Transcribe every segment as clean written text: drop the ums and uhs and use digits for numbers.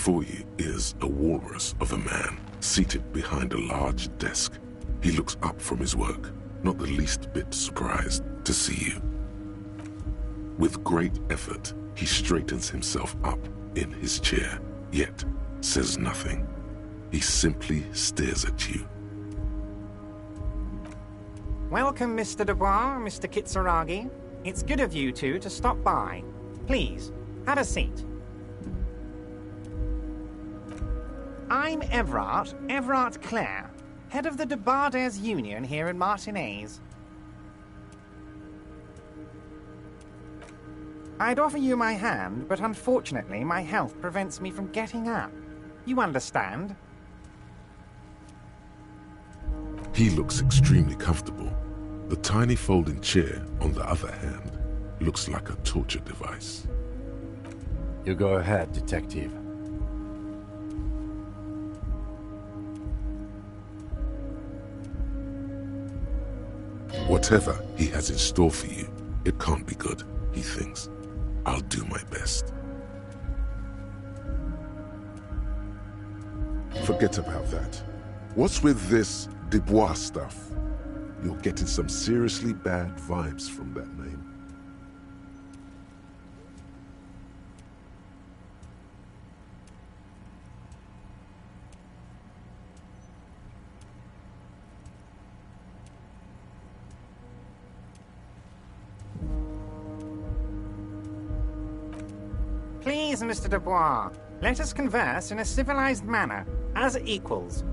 Before you is a walrus of a man, seated behind a large desk. He looks up from his work, not the least bit surprised to see you. With great effort, he straightens himself up in his chair, yet says nothing. He simply stares at you. Welcome, Mr. Dubois, Mr. Kitsuragi. It's good of you two to stop by. Please, have a seat. I'm Everard Clare, head of the Debarders Union here in Martinez. I'd offer you my hand, but unfortunately my health prevents me from getting up. You understand? He looks extremely comfortable. The tiny folding chair, on the other hand, looks like a torture device. You go ahead, detective. Whatever he has in store for you, it can't be good, he thinks. I'll do my best. Forget about that. What's with this Dubois stuff? You're getting some seriously bad vibes from that name. Please, Mr. Dubois, let us converse in a civilized manner, as equals.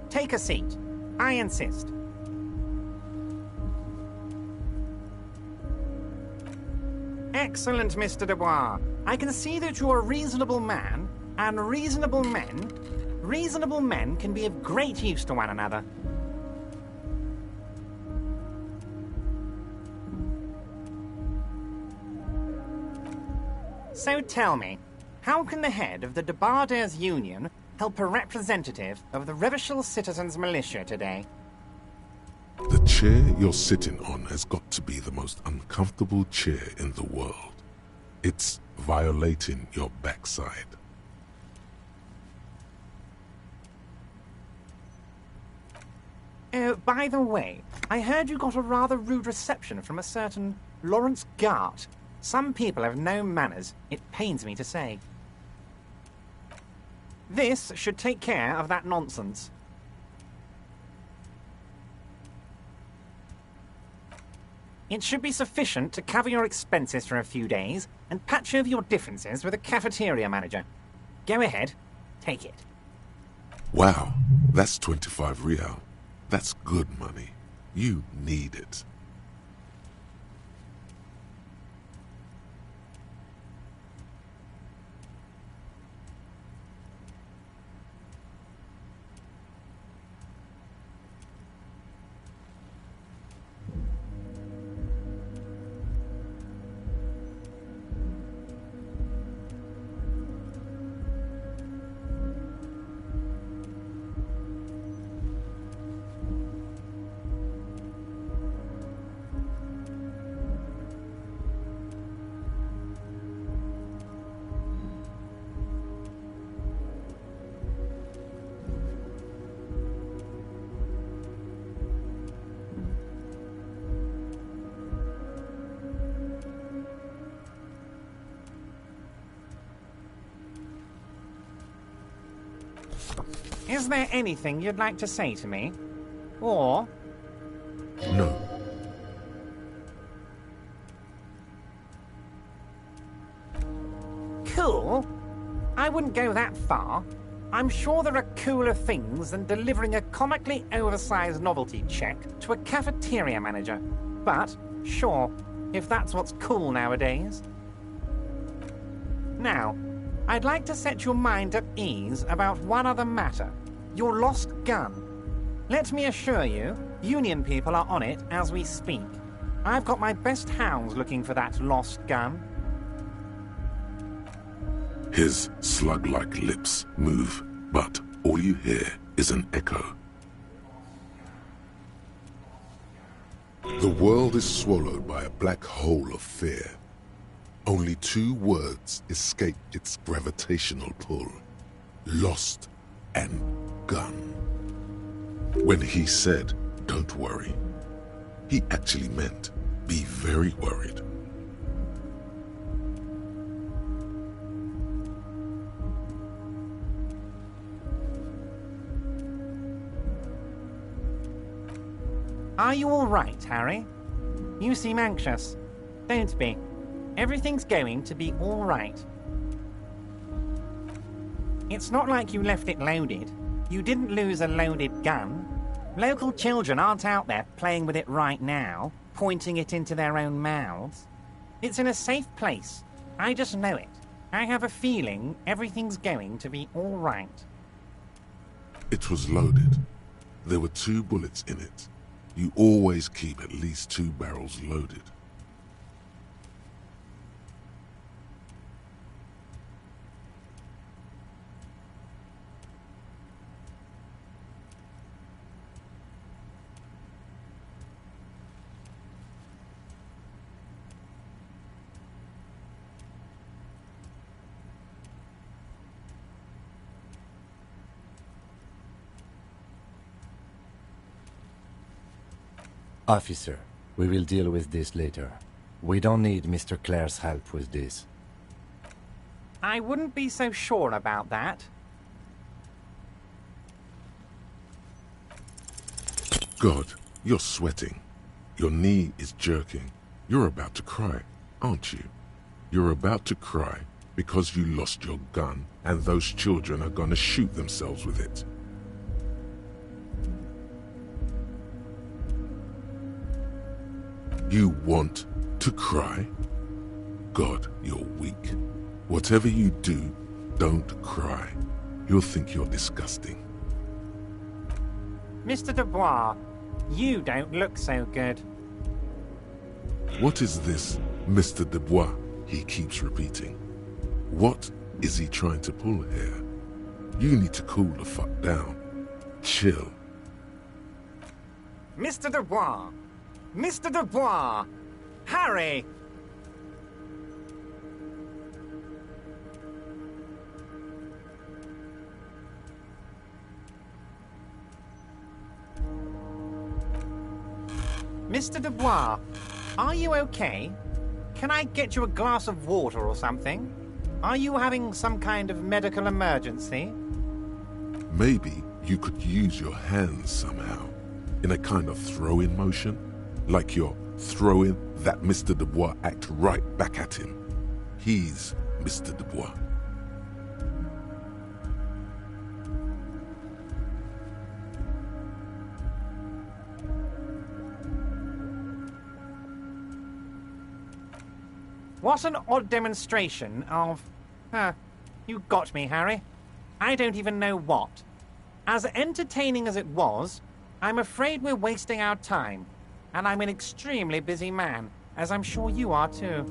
Take a seat. I insist. Excellent, Mr. Dubois. I can see that you're a reasonable man, and reasonable men can be of great use to one another. So tell me, how can the head of the Debarders Union help a representative of the Revachol Citizens Militia today? The chair you're sitting on has got to be the most uncomfortable chair in the world. It's violating your backside. By the way, I heard you got a rather rude reception from a certain Lawrence Gart. Some people have no manners, it pains me to say. This should take care of that nonsense. It should be sufficient to cover your expenses for a few days and patch over your differences with a cafeteria manager. Go ahead, take it. Wow, that's 25 real. That's good money. You need it. Is there anything you'd like to say to me? Or... No. Cool? I wouldn't go that far. I'm sure there are cooler things than delivering a comically oversized novelty check to a cafeteria manager. But, sure, if that's what's cool nowadays. Now, I'd like to set your mind at ease about one other matter. Your lost gun. Let me assure you, Union people are on it as we speak. I've got my best hounds looking for that lost gun. His slug-like lips move, but all you hear is an echo. The world is swallowed by a black hole of fear. Only two words escape its gravitational pull. lost and gun. When he said, "Don't worry," he actually meant, be very worried. Are you all right, Harry? You seem anxious. Don't be. Everything's going to be all right. It's not like you left it loaded. You didn't lose a loaded gun. Local children aren't out there playing with it right now, pointing it into their own mouths. It's in a safe place. I just know it. I have a feeling everything's going to be all right. It was loaded. There were 2 bullets in it. You always keep at least 2 barrels loaded. Officer, we will deal with this later. We don't need Mr. Clare's help with this. I wouldn't be so sure about that. God, you're sweating. Your knee is jerking. You're about to cry, aren't you? You're about to cry because you lost your gun and those children are gonna shoot themselves with it. You want to cry? God, you're weak. Whatever you do, don't cry. You'll think you're disgusting. Mr. Dubois, you don't look so good. What is this Mr. Dubois he keeps repeating? What is he trying to pull here? You need to cool the fuck down. Chill. Mr. Dubois! Mr. Dubois! Harry! Mr. Dubois, are you okay? Can I get you a glass of water or something? Are you having some kind of medical emergency? Maybe you could use your hands somehow, in a kind of throw-in motion, like you're throwing that Mr. Dubois act right back at him. He's Mr. Dubois. What an odd demonstration of... you got me, Harry. I don't even know what. As entertaining as it was, I'm afraid we're wasting our time. And I'm an extremely busy man, as I'm sure you are too.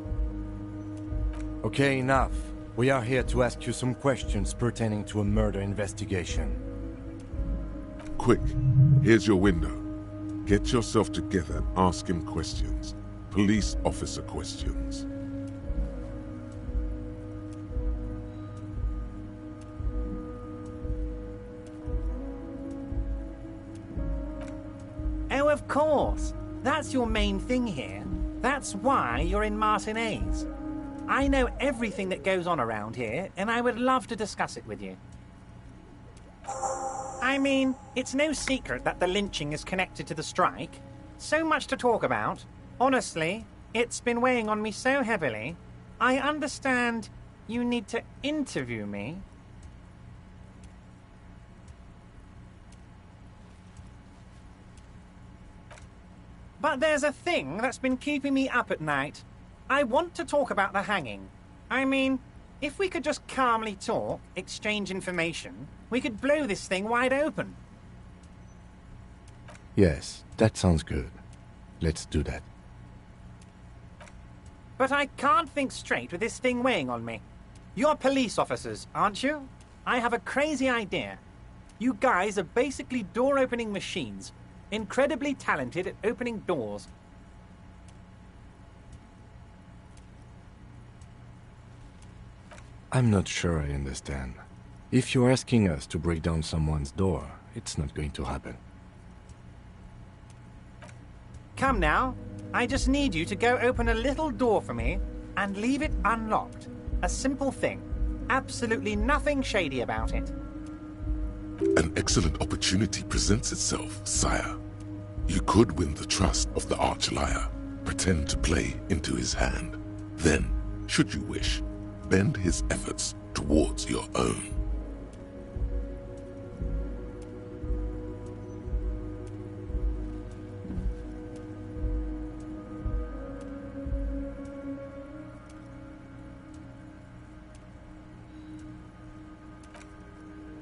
Okay, enough. We are here to ask you some questions pertaining to a murder investigation. Quick, here's your window. Get yourself together and ask him questions. Police officer questions. Oh, of course. That's your main thing here. That's why you're in Martinez. I know everything that goes on around here, and I would love to discuss it with you. I mean, it's no secret that the lynching is connected to the strike. So much to talk about. Honestly, it's been weighing on me so heavily. I understand you need to interview me. But there's a thing that's been keeping me up at night. I want to talk about the hanging. I mean, if we could just calmly talk, exchange information, we could blow this thing wide open. Yes, that sounds good. Let's do that. But I can't think straight with this thing weighing on me. You're police officers, aren't you? I have a crazy idea. You guys are basically door-opening machines. Incredibly talented at opening doors. I'm not sure I understand. If you're asking us to break down someone's door, it's not going to happen. Come now. I just need you to go open a little door for me and leave it unlocked. A simple thing. Absolutely nothing shady about it. An excellent opportunity presents itself, sire. You could win the trust of the arch-liar, pretend to play into his hand. Then, should you wish, bend his efforts towards your own.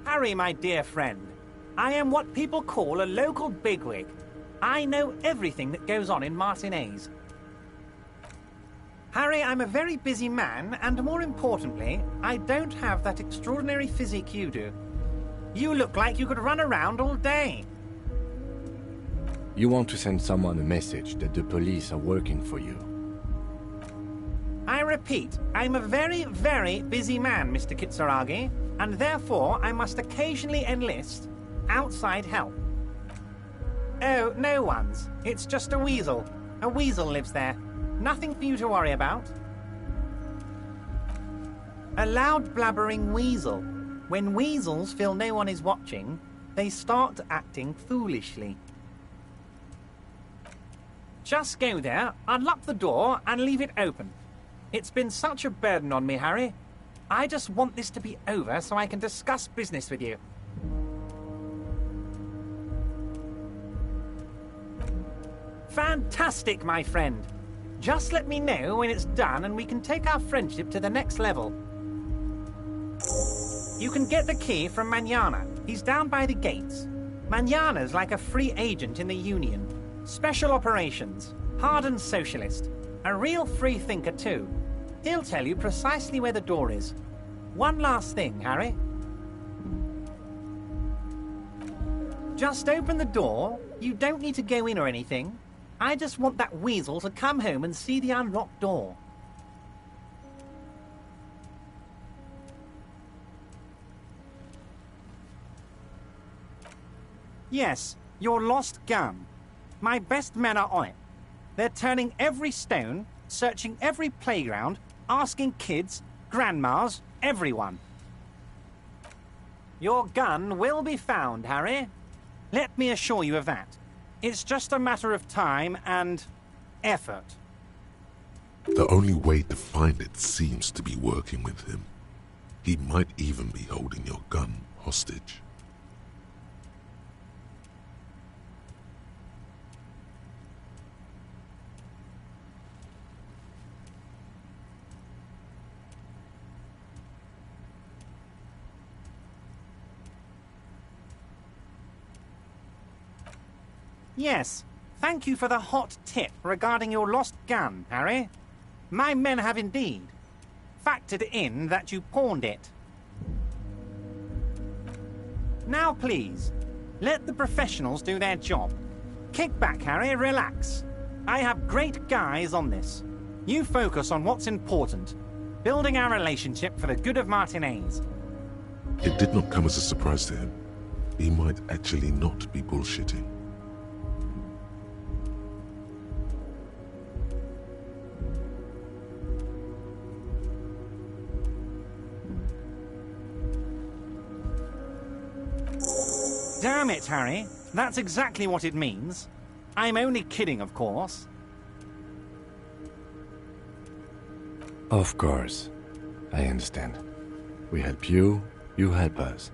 Harry, my dear friend, I am what people call a local bigwig. I know everything that goes on in Martinez. Harry, I'm a very busy man, and more importantly, I don't have that extraordinary physique you do. You look like you could run around all day. You want to send someone a message that the police are working for you. I repeat, I'm a very, very busy man, Mr. Kitsuragi, and therefore I must occasionally enlist outside help. Oh, no one's. It's just a weasel. A weasel lives there. Nothing for you to worry about. A loud blabbering weasel. When weasels feel no one is watching, they start acting foolishly. Just go there, unlock the door, and leave it open. It's been such a burden on me, Harry. I just want this to be over so I can discuss business with you. Fantastic, my friend. Just let me know when it's done and we can take our friendship to the next level. You can get the key from Manana. He's down by the gates. Manana's like a free agent in the Union. Special operations. Hardened socialist. A real free thinker, too. He'll tell you precisely where the door is. One last thing, Harry. Just open the door. You don't need to go in or anything. I just want that weasel to come home and see the unlocked door. Yes, your lost gun. My best men are on it. They're turning every stone, searching every playground, asking kids, grandmas, everyone. Your gun will be found, Harry. Let me assure you of that. It's just a matter of time and effort. The only way to find it seems to be working with him. He might even be holding your gun hostage. Yes, thank you for the hot tip regarding your lost gun, Harry. My men have indeed factored in that you pawned it. Now please, let the professionals do their job. Kick back, Harry, relax. I have great guys on this. You focus on what's important, building our relationship for the good of Martinez. It did not come as a surprise to him. He might actually not be bullshitting. Damn it, Harry. That's exactly what it means. I'm only kidding, of course. Of course. I understand. We help you, you help us.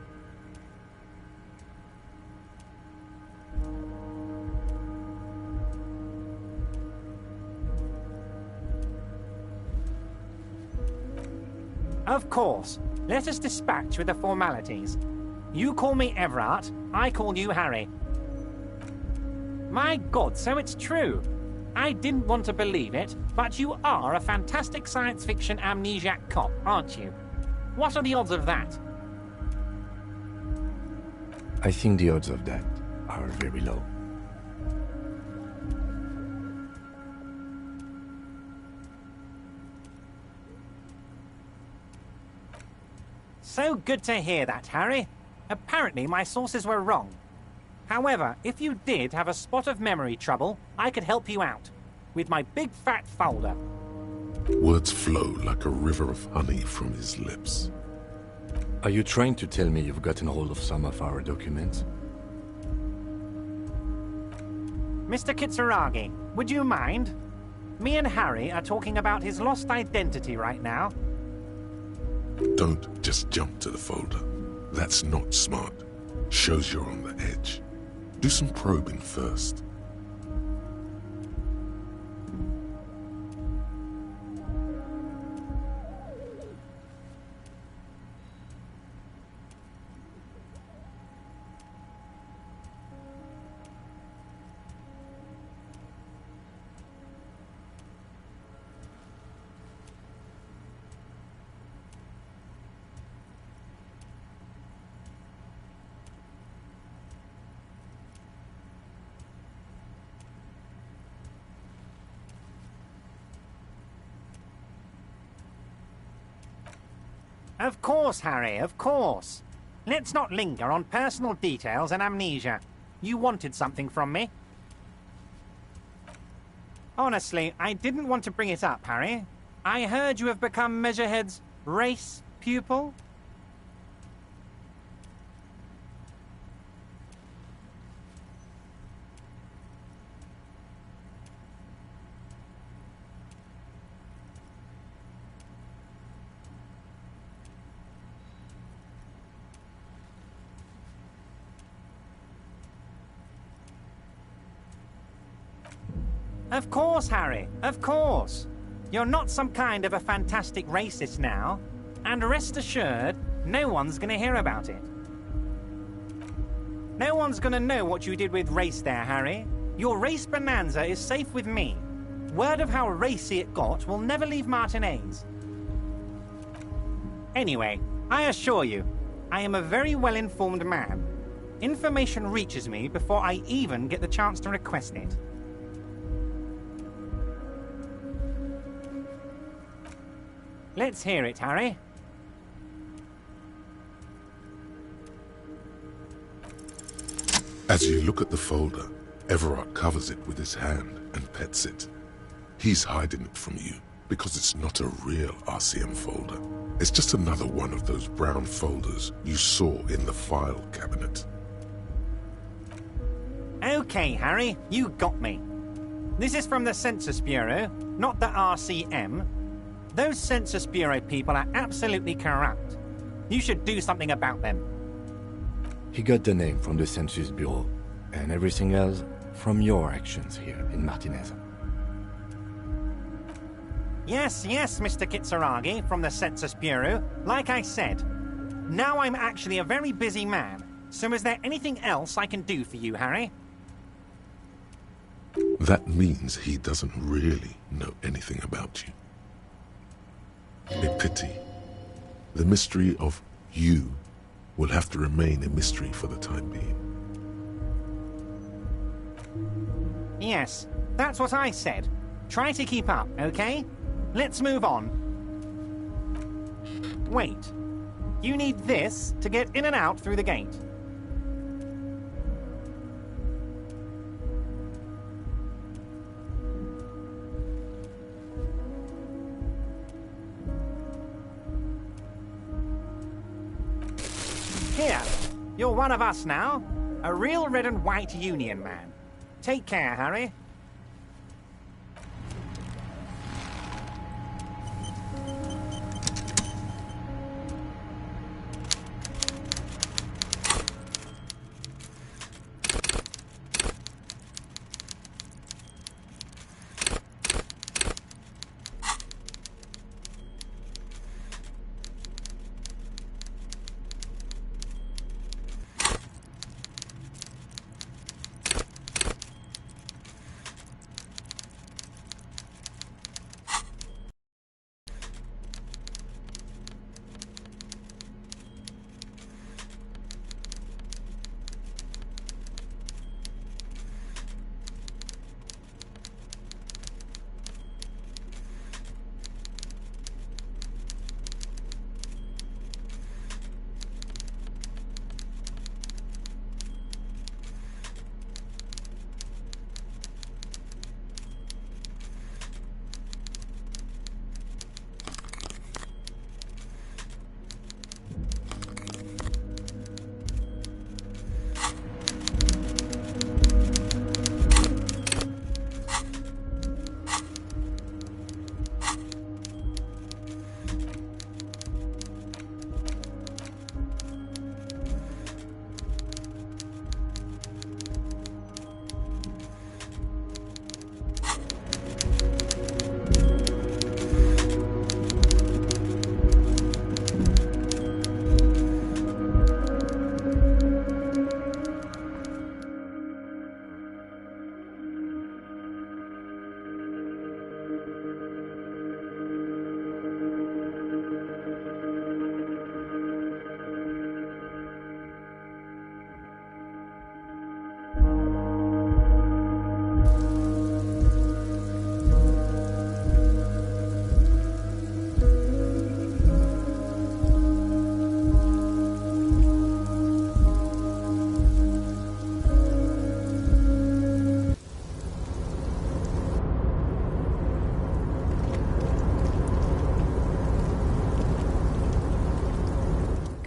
Of course. Let us dispatch with the formalities. You call me Everard, I call you Harry. My God, so it's true. I didn't want to believe it, but you are a fantastic science fiction amnesiac cop, aren't you? What are the odds of that? I think the odds of that are very low. So good to hear that, Harry. Apparently my sources were wrong. However, if you did have a spot of memory trouble, I could help you out. With my big fat folder. Words flow like a river of honey from his lips. Are you trying to tell me you've gotten hold of some of our documents? Mr. Kitsuragi, would you mind? Me and Harry are talking about his lost identity right now. Don't just jump to the folder. That's not smart. Shows you're on the edge. Do some probing first. Of course, Harry, of course. Let's not linger on personal details and amnesia. You wanted something from me. Honestly, I didn't want to bring it up, Harry. I heard you have become Measurehead's race pupil. Of course, Harry, of course. You're not some kind of a fantastic racist now, and rest assured, no one's gonna hear about it. No one's gonna know what you did with race there, Harry. Your race bonanza is safe with me. Word of how racy it got will never leave Martinez. Anyway, I assure you, I am a very well-informed man. Information reaches me before I even get the chance to request it. Let's hear it, Harry. As you look at the folder, Everard covers it with his hand and pets it. He's hiding it from you because it's not a real RCM folder. It's just another one of those brown folders you saw in the file cabinet. Okay, Harry, you got me. This is from the Census Bureau, not the RCM. Those Census Bureau people are absolutely corrupt. You should do something about them. He got the name from the Census Bureau, and everything else from your actions here in Martinez. Yes, Mr. Kitsuragi from the Census Bureau. Like I said, now I'm actually a very busy man. So is there anything else I can do for you, Harry? That means he doesn't really know anything about you. A pity. The mystery of you will have to remain a mystery for the time being. Yes, that's what I said. Try to keep up, okay? Let's move on. Wait. You need this to get in and out through the gate. Here, you're one of us now. A real red and white Union man. Take care, Harry.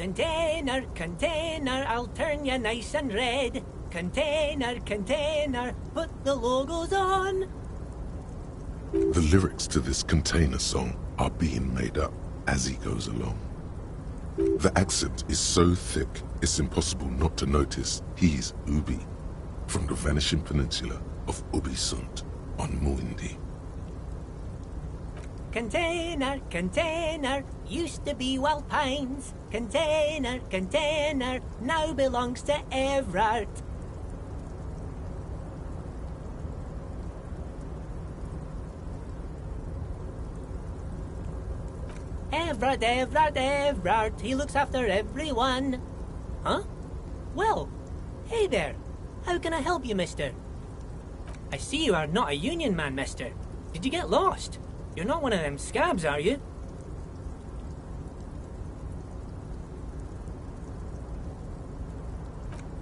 Container, container, I'll turn you nice and red. Container, container, put the logos on. The lyrics to this container song are being made up as he goes along. The accent is so thick, it's impossible not to notice he's Ubi, from the vanishing peninsula of Ubisunt on Muindi. Container, container, used to be Wild Pines. Container, container, now belongs to Everard. Everard, Everard, Everard, he looks after everyone. Huh? Well, hey there. How can I help you, mister? I see you are not a union man, mister. Did you get lost? You're not one of them scabs, are you?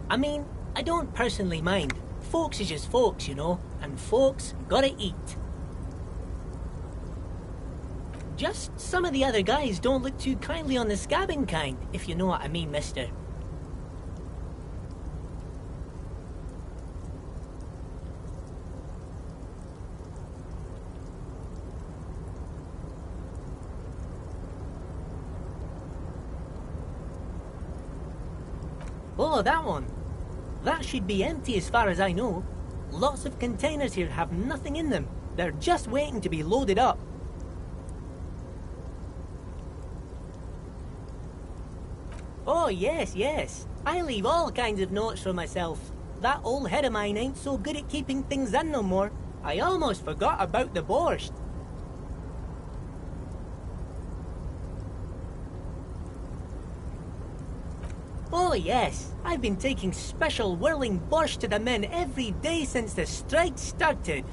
I mean, I don't personally mind. Folks is just folks, you know, and folks gotta eat. Just some of the other guys don't look too kindly on the scabbing kind, if you know what I mean, mister. Oh, that one. That should be empty as far as I know. Lots of containers here have nothing in them. They're just waiting to be loaded up. Oh, yes, yes. I leave all kinds of notes for myself. That old head of mine ain't so good at keeping things in no more. I almost forgot about the borscht. Oh, yes. I've been taking special whirling borscht to the men every day since the strike started.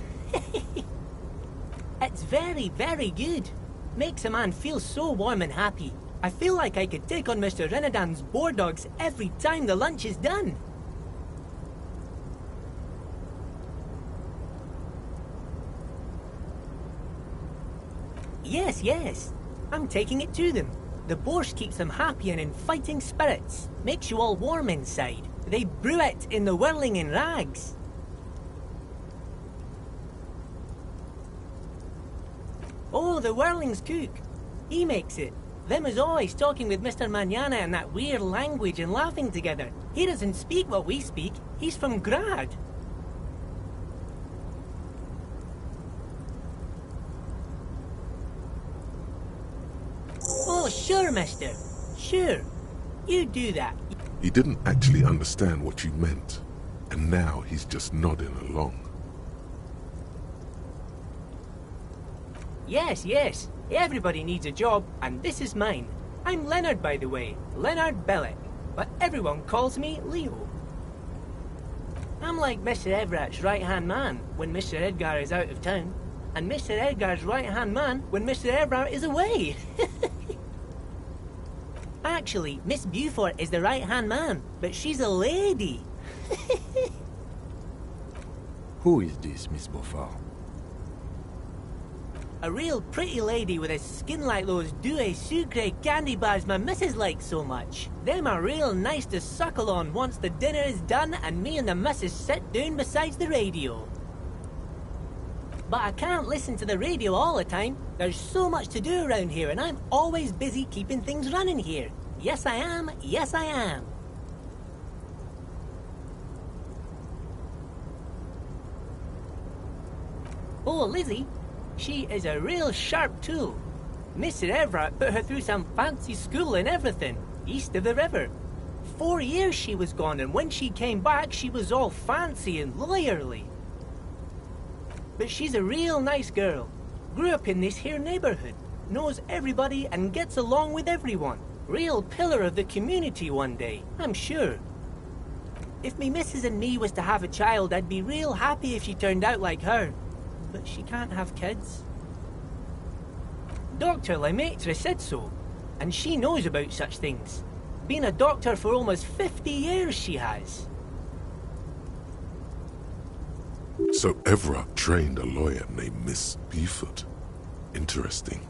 It's very, very good. Makes a man feel so warm and happy. I feel like I could take on Mr. Renadan's boar dogs every time the lunch is done. Yes, yes. I'm taking it to them. The borscht keeps them happy and in fighting spirits. Makes you all warm inside. They brew it in the whirling in rags. Oh, the whirling's cook. He makes it. Them is always talking with Mr. Manana in that weird language and laughing together. He doesn't speak what we speak. He's from Grad. Oh, sure, mister. Sure. You do that. He didn't actually understand what you meant, and now he's just nodding along. Yes, yes. Everybody needs a job, and this is mine. I'm Leonard, by the way. Leonard Bellick. But everyone calls me Leo. I'm like Mr. Everett's right-hand man when Mr. Edgar is out of town, and Mr. Edgar's right-hand man when Mr. Everett is away. Actually, Miss Beaufort is the right-hand man, but she's a lady. Who is this, Miss Beaufort? A real pretty lady with a skin like those Douai Sucre candy bars my missus likes so much. Them are real nice to suckle on once the dinner is done and me and the missus sit down beside the radio. But I can't listen to the radio all the time. There's so much to do around here and I'm always busy keeping things running here. Yes I am, yes I am. Oh, Lizzie. She is a real sharp tool. Mr. Everett put her through some fancy school and everything, east of the river. 4 years she was gone, and when she came back, she was all fancy and lawyerly. But she's a real nice girl. Grew up in this here neighborhood, knows everybody and gets along with everyone. Real pillar of the community one day, I'm sure. If me missus and me was to have a child, I'd be real happy if she turned out like her. But she can't have kids. Dr. Lemaitre said so, and she knows about such things. Been a doctor for almost 50 years she has. So Everett trained a lawyer named Miss Beaufort. Interesting.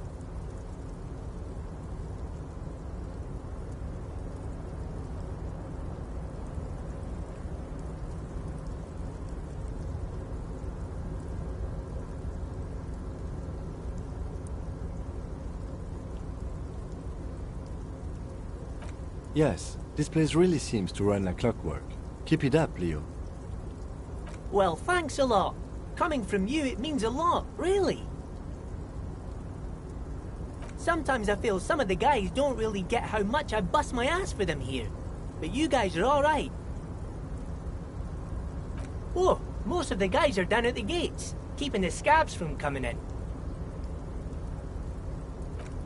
Yes, this place really seems to run like clockwork. Keep it up, Leo. Well, thanks a lot. Coming from you, it means a lot, really. Sometimes I feel some of the guys don't really get how much I bust my ass for them here. But you guys are alright. Oh, most of the guys are down at the gates, keeping the scabs from coming in.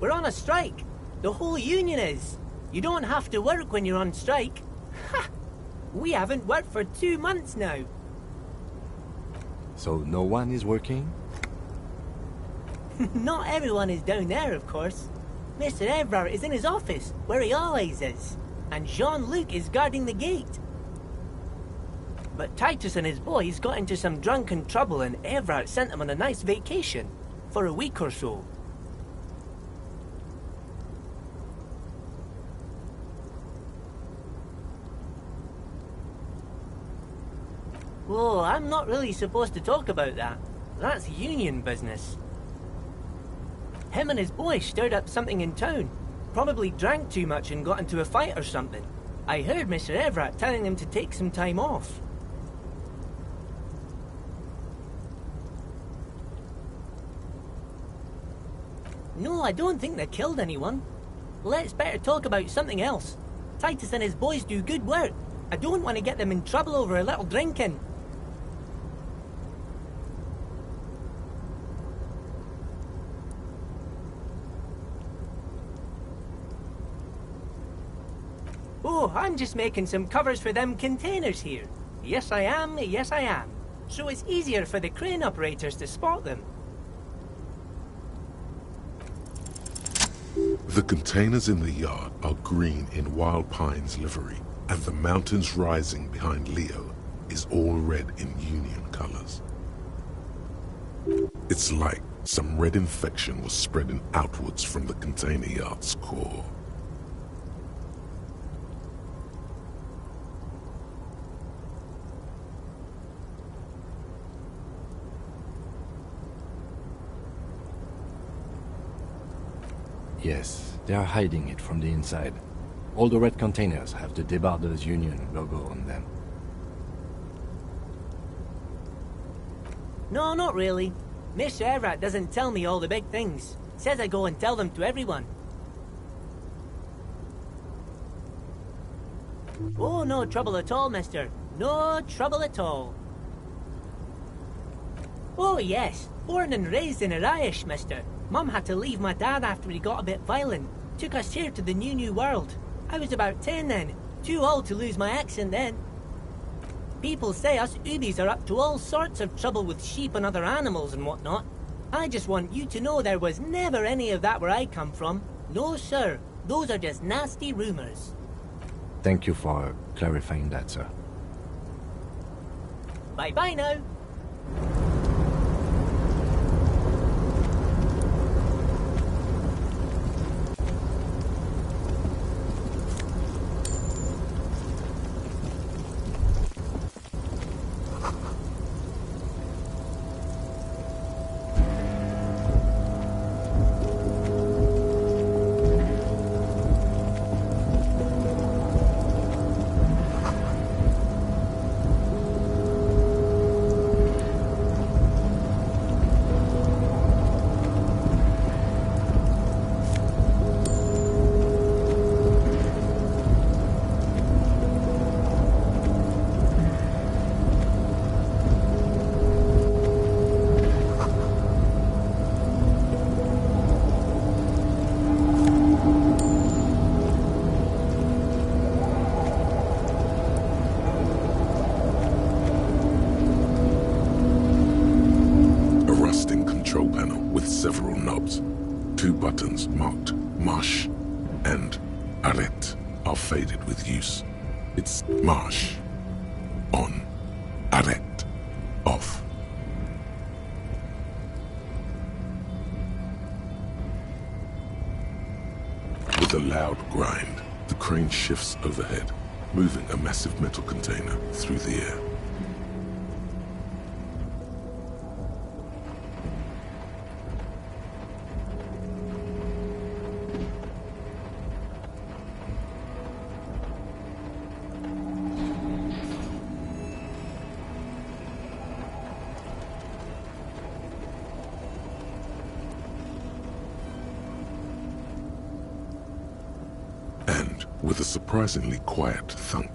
We're on a strike. The whole union is. You don't have to work when you're on strike. Ha! We haven't worked for 2 months now. So no one is working? Not everyone is down there, of course. Mr. Everard is in his office, where he always is. And Jean-Luc is guarding the gate. But Titus and his boys got into some drunken trouble and Everard sent them on a nice vacation. For a week or so. Oh, I'm not really supposed to talk about that. That's union business. Him and his boys stirred up something in town. Probably drank too much and got into a fight or something. I heard Mr. Everett telling him to take some time off. No, I don't think they killed anyone. Let's better talk about something else. Titus and his boys do good work. I don't want to get them in trouble over a little drinking. Oh, I'm just making some covers for them containers here. Yes, I am. Yes, I am. So it's easier for the crane operators to spot them. The containers in the yard are green in Wild Pine's livery, and the mountains rising behind Leo is all red in Union colors. It's like some red infection was spreading outwards from the container yard's core. Yes, they are hiding it from the inside. All the red containers have the Debarders Union logo on them. No, not really. Mr. Everett doesn't tell me all the big things. Says I go and tell them to everyone. Oh, no trouble at all, mister. No trouble at all. Oh, yes. Born and raised in Arish, mister. Mum had to leave my dad after he got a bit violent. Took us here to the new world. I was about 10 then. Too old to lose my accent then. People say us Ubis are up to all sorts of trouble with sheep and other animals and whatnot. I just want you to know there was never any of that where I come from. No, sir. Those are just nasty rumors. Thank you for clarifying that, sir. Bye-bye now. Several knobs. 2 buttons marked Marsh and Arrête are faded with use. It's Marsh on, Arrête off. With a loud grind, the crane shifts overhead, moving a massive metal container through the air. And with a surprisingly quiet thunk,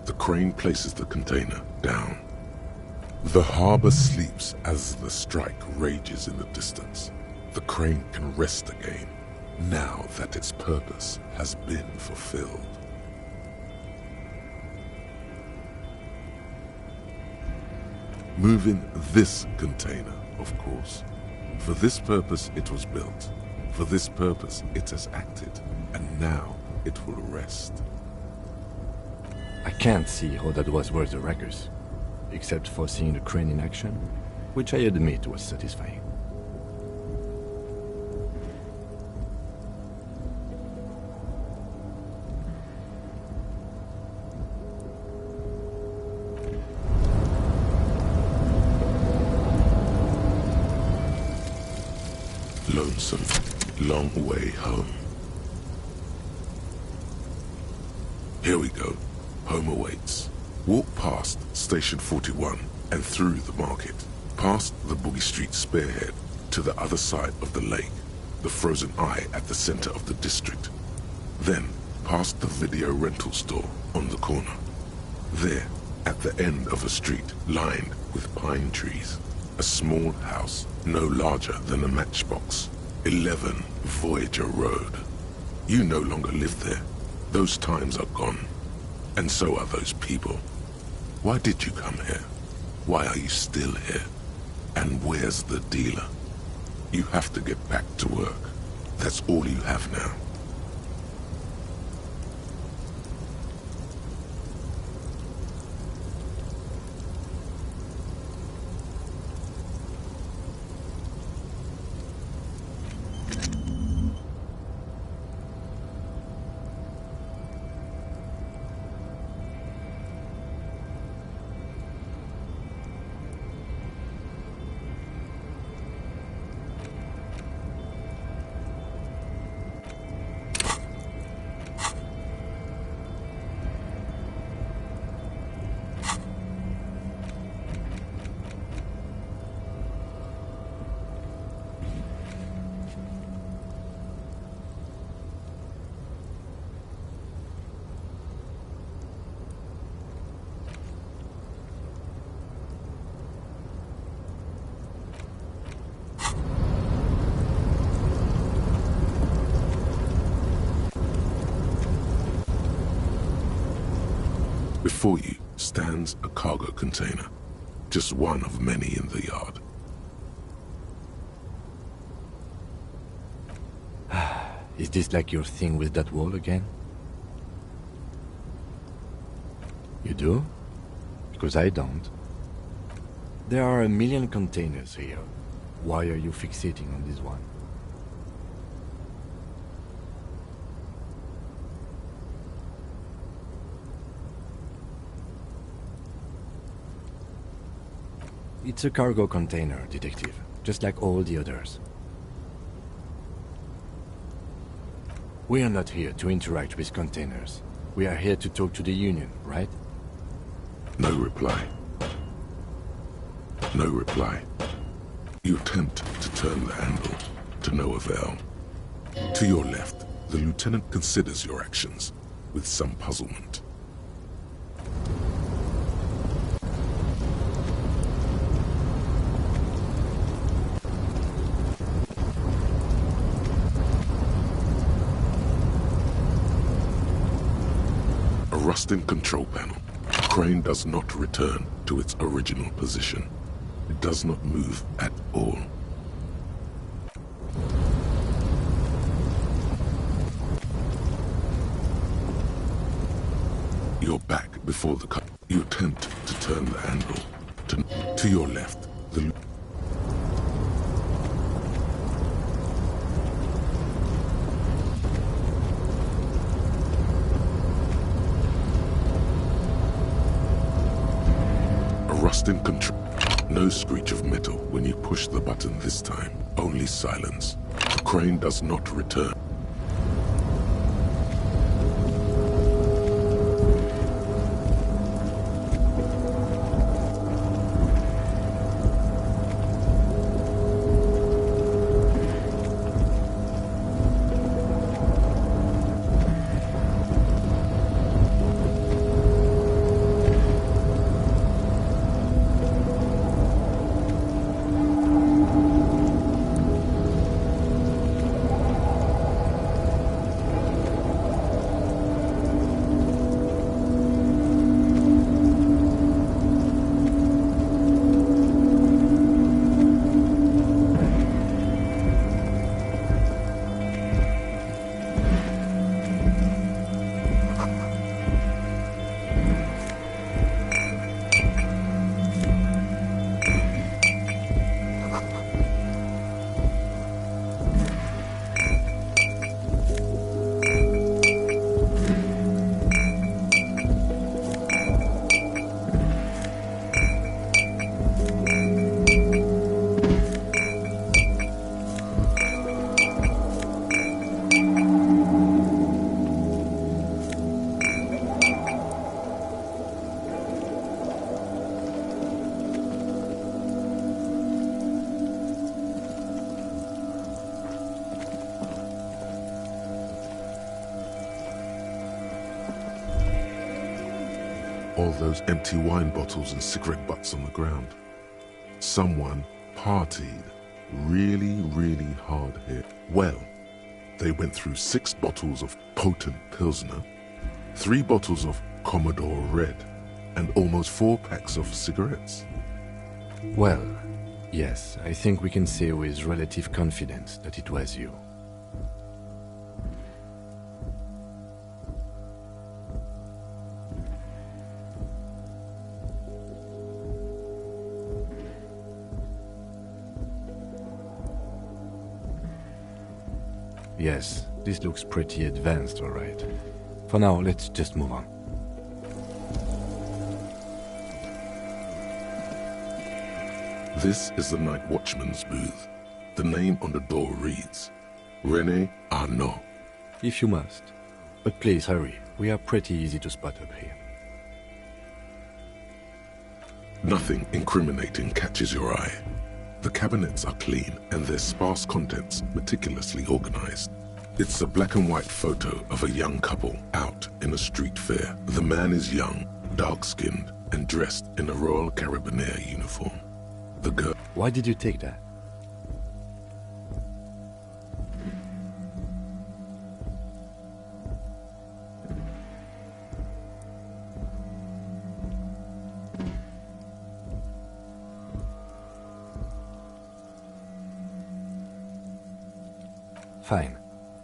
the crane places the container down. The harbor sleeps as the strike rages in the distance. The crane can rest again, now that its purpose has been fulfilled. Move in this container, of course. For this purpose it was built. For this purpose it has acted. And now it will rest. I can't see how that was worth the wreckers, except for seeing the crane in action, which I admit was satisfying. Lonesome, long way home. Here we go. Home awaits. Walk past Station 41 and through the market, past the Boogie Street spearhead to the other side of the lake, the frozen eye at the center of the district. Then past the video rental store on the corner. There, at the end of a street lined with pine trees, a small house no larger than a matchbox. 11 Voyager Road. You no longer live there. Those times are gone. And so are those people. Why did you come here? Why are you still here? And where's the dealer? You have to get back to work. That's all you have now. Before you stands a cargo container, just one of many in the yard. Is this like your thing with that wall again? You do? Because I don't. There are a million containers here. Why are you fixating on this one? It's a cargo container, Detective, just like all the others. We are not here to interact with containers. We are here to talk to the Union, right? No reply. No reply. You attempt to turn the handle, to no avail. To your left, the lieutenant considers your actions with some puzzlement. Rusting control panel. The crane does not return to its original position. It does not move at all. You're back before the cut. You attempt to turn the handle. To your left, the... Rusting control. No screech of metal when you push the button this time. Only silence. The crane does not return. all those empty wine bottles and cigarette butts on the ground. Someone partied really, really hard here. Well, they went through 6 bottles of potent Pilsner, 3 bottles of Commodore Red, and almost 4 packs of cigarettes. Well, yes, I think we can say with relative confidence that it was you. Yes, this looks pretty advanced, all right. For now, let's just move on. This is the night watchman's booth. The name on the door reads, René Arnaud. If you must. But please hurry, we are pretty easy to spot up here. Nothing incriminating catches your eye. The cabinets are clean and their sparse contents meticulously organized. It's a black and white photo of a young couple out in a street fair. The man is young, dark-skinned, and dressed in a Royal Carabinieri uniform. The girl... Why did you take that? Fine,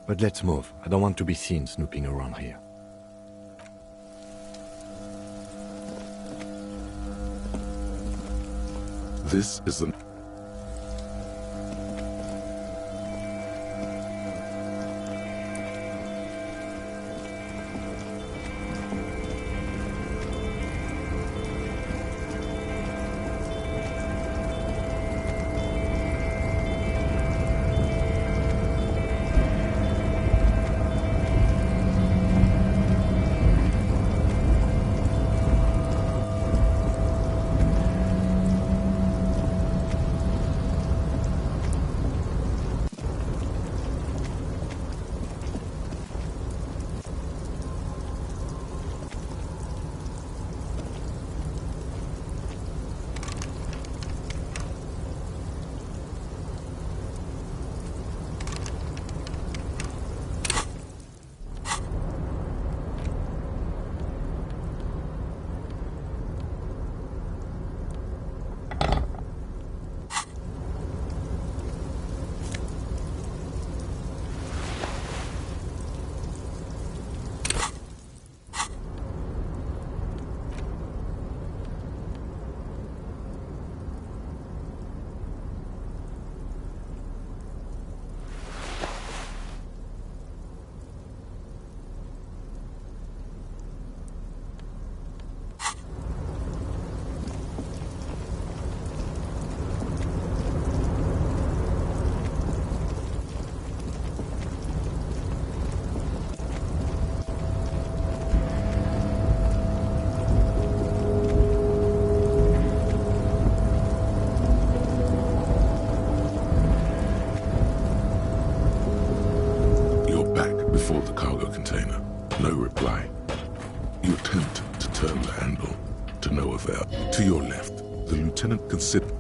but let's move. I don't want to be seen snooping around here. This is the... Before the cargo container. No reply. You attempt to turn the handle. To no avail. To your left, the lieutenant considers...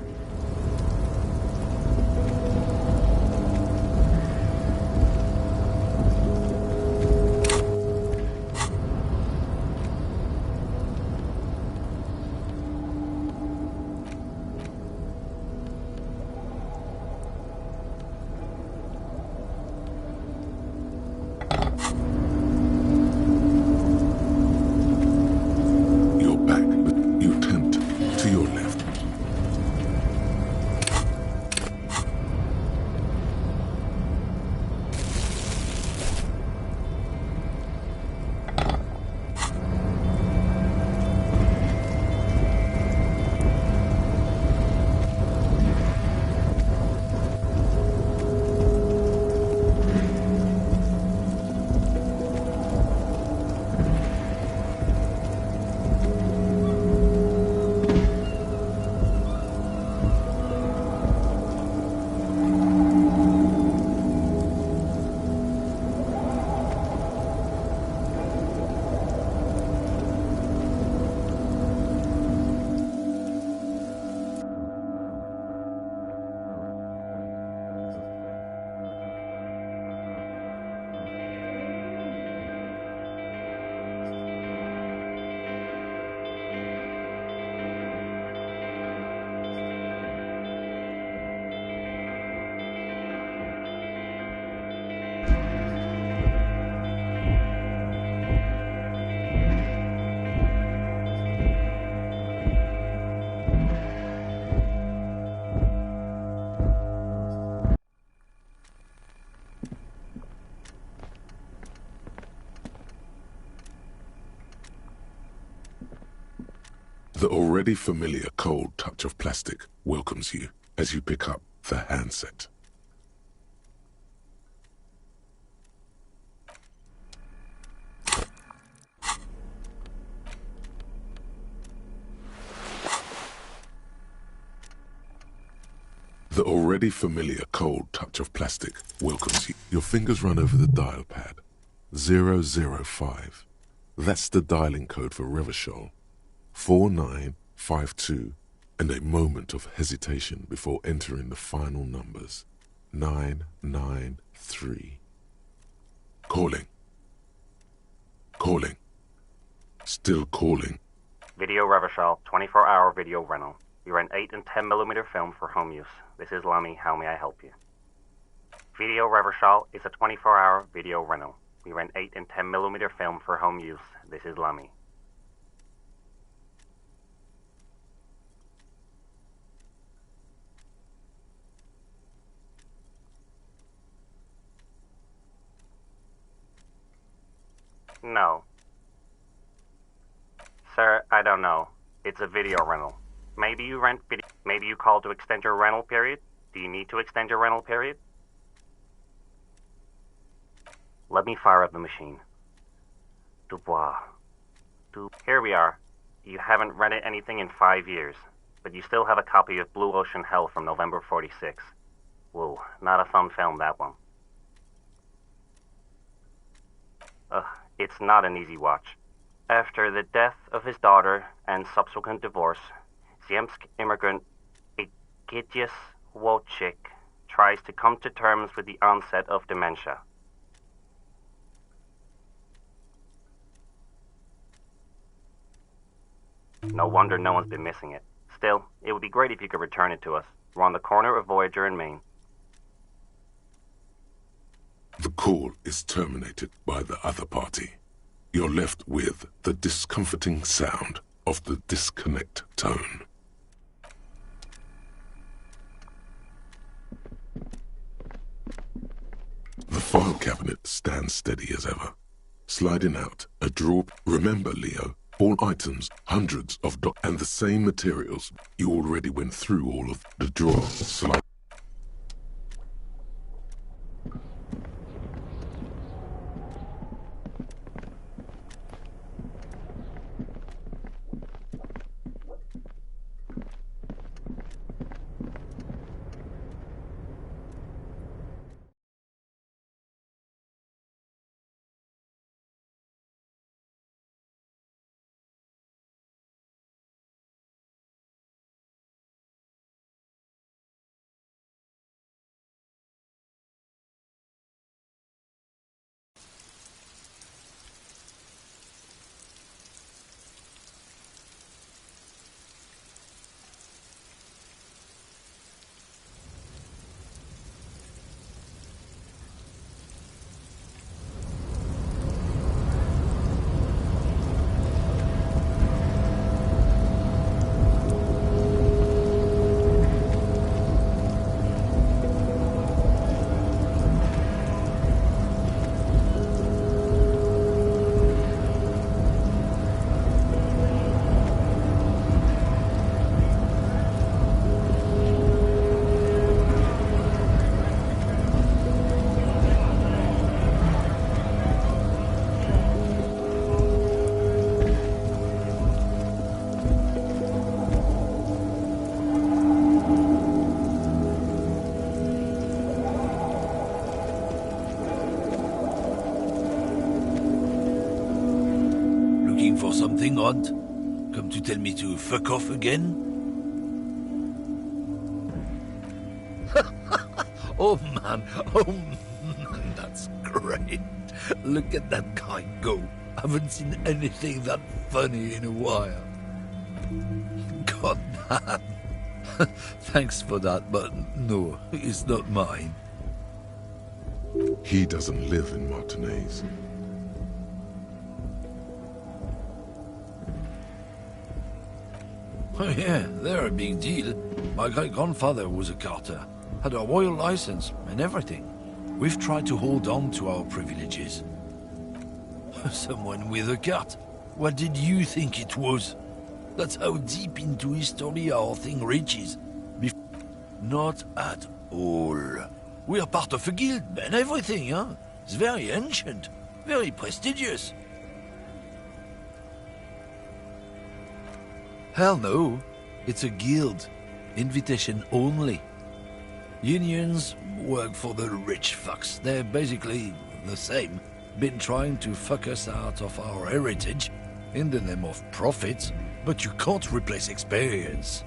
The already familiar cold touch of plastic welcomes you as you pick up the handset. The already familiar cold touch of plastic welcomes you. Your fingers run over the dial pad. 005. That's the dialing code for Revachol. 4952. And a moment of hesitation before entering the final numbers. 993. Calling. Calling. Still calling. Video Revachol, 24-hour video rental. We rent 8 and 10mm film for home use. This is Lammy. How may I help you? Video Revachol is a 24-hour video rental. We rent 8 and 10mm film for home use. This is Lammy. No. Sir, I don't know. It's a video rental. Maybe you rent video. Maybe you call to extend your rental period? Do you need to extend your rental period? Let me fire up the machine. Dubois. Here we are. You haven't rented anything in 5 years, but you still have a copy of Blue Ocean Hell from November 46. Whoa, not a fun film, that one. It's not an easy watch. After the death of his daughter and subsequent divorce, Ziemsk immigrant Egidius Wojcik tries to come to terms with the onset of dementia. No wonder no one's been missing it. Still, it would be great if you could return it to us. We're on the corner of Voyager and Main. The call is terminated by the other party. You're left with the discomforting sound of the disconnect tone. The file cabinet stands steady as ever. Sliding out a drawer. Remember, Leo, all items, hundreds of and the same materials. You already went through all of the drawer. Slide. For something odd? Come to tell me to fuck off again? Oh man, that's great. Look at that guy go. Haven't seen anything that funny in a while. God man. Thanks for that, but no, it's not mine. He doesn't live in Martinez. Oh yeah, they're a big deal. My great-grandfather was a carter, had a royal license and everything. We've tried to hold on to our privileges. Someone with a cat. What did you think it was? That's how deep into history our thing reaches. Not at all. We are part of a guild and everything, huh? It's very ancient, very prestigious. Hell no. It's a guild. Invitation only. Unions work for the rich fucks. They're basically the same. Been trying to fuck us out of our heritage in the name of profit, but you can't replace experience.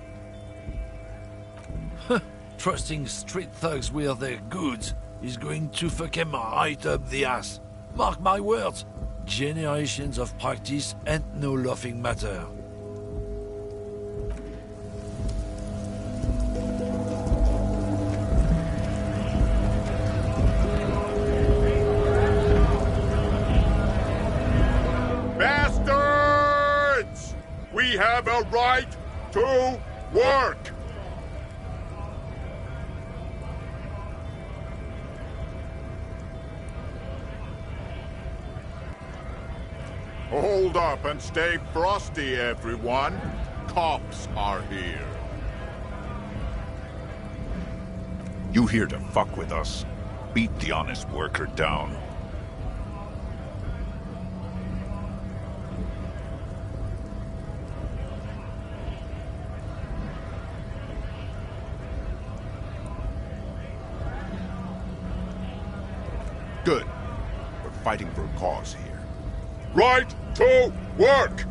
Trusting street thugs with their goods is going to fuck him right up the ass. Mark my words. Generations of practice and no laughing matter. Bastards! We have a right to work! Hold up and stay frosty, everyone. Cops are here. You here to fuck with us? Beat the honest worker down. Good. We're fighting for a cause here. Right to work!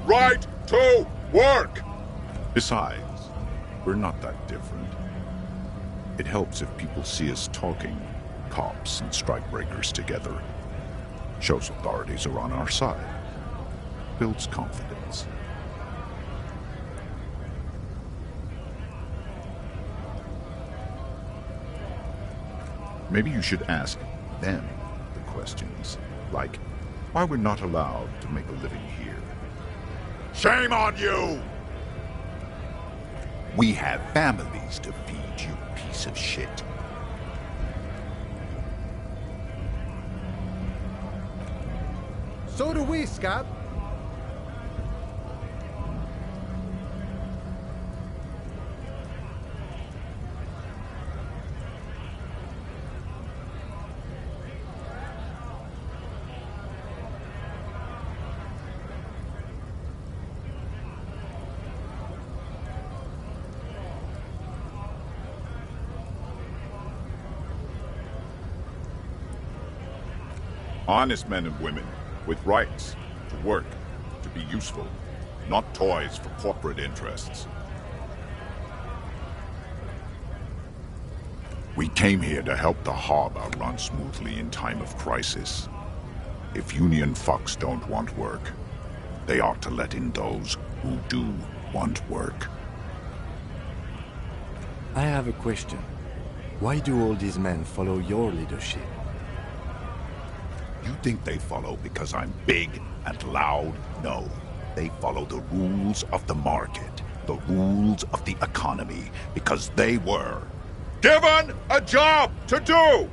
Right to work! Besides, we're not that different. It helps if people see us talking, cops and strikebreakers together. Shows authorities are on our side. Builds confidence. Maybe you should ask them the questions, like why we're not allowed to make a living here. Shame on you! We have families to feed, you piece of shit. So do we, Scott. Honest men and women, with rights, to work, to be useful, not toys for corporate interests. We came here to help the harbor run smoothly in time of crisis. If Union fucks don't want work, they ought to let in those who do want work. I have a question. Why do all these men follow your leadership? You think they follow because I'm big and loud? No. They follow the rules of the market, the rules of the economy, because they were given a job to do!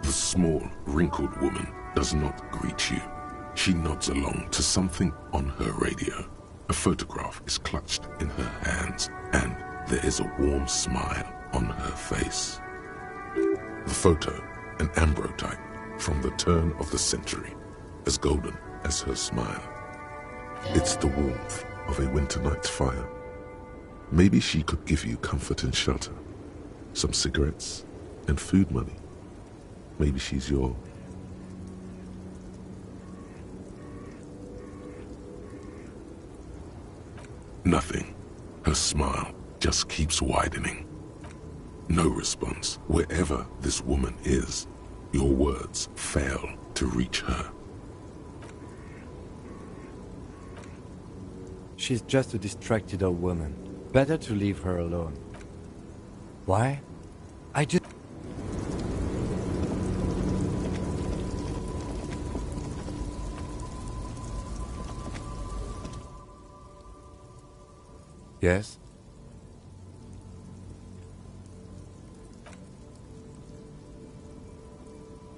The small, wrinkled woman does not greet you. She nods along to something on her radio. A photograph is clutched in her hands, and there is a warm smile on her face. The photo, an ambrotype from the turn of the century, as golden as her smile. It's the warmth of a winter night's fire. Maybe she could give you comfort and shelter, some cigarettes and food money. Maybe she's your... Nothing. Her smile just keeps widening. No response. Wherever this woman is, your words fail to reach her. She's just a distracted old woman. Better to leave her alone. Why? I just... Yes?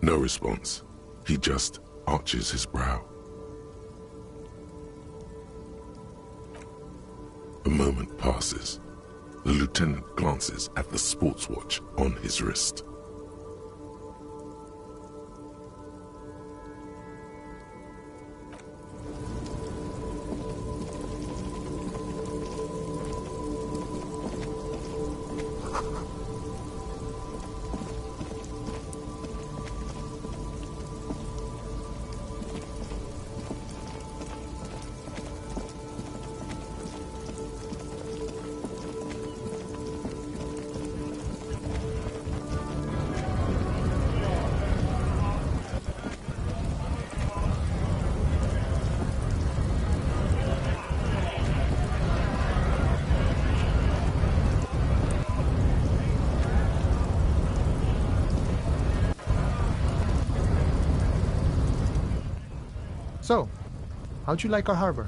No response. He just arches his brow. A moment passes. The lieutenant glances at the sports watch on his wrist. So, how'd you like our harbor?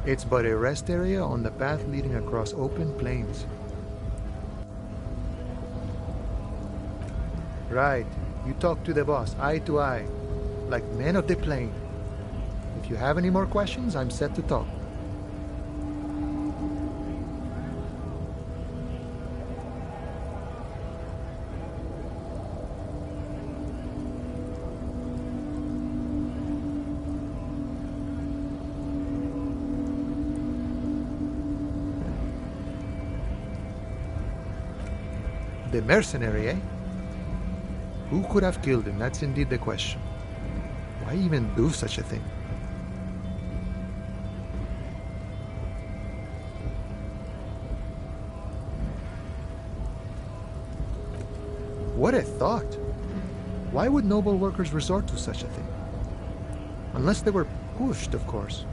It's but a rest area on the path leading across open plains. Right. You talk to the boss, eye to eye, like men of the plain. If you have any more questions, I'm set to talk. The mercenary, eh? Who could have killed him? That's indeed the question. Why even do such a thing? What a thought! Why would noble workers resort to such a thing? Unless they were pushed, of course.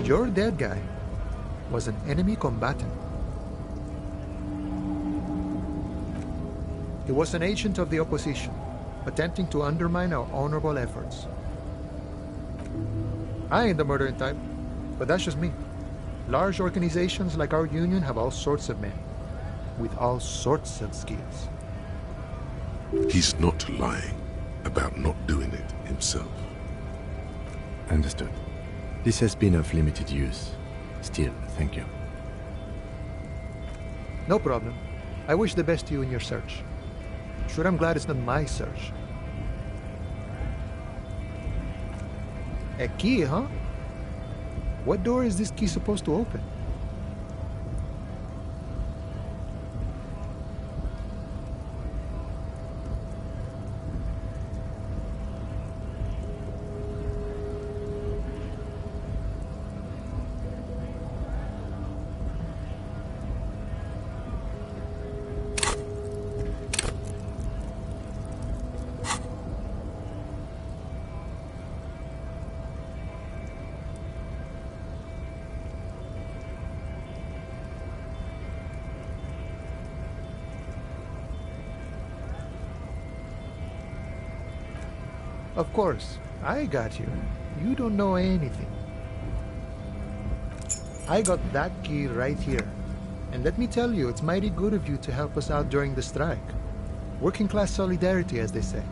Your dead guy was an enemy combatant. He was an agent of the opposition, attempting to undermine our honorable efforts. I ain't the murdering type, but that's just me. Large organizations like our union have all sorts of men, with all sorts of skills. He's not lying about not doing it himself. Understood. This has been of limited use. Still, thank you. No problem. I wish the best to you in your search. Sure, I'm glad it's not my search. A key, huh? What door is this key supposed to open? Of course, I got you. You don't know anything. I got that key right here. And let me tell you, it's mighty good of you to help us out during the strike. Working class solidarity, as they say.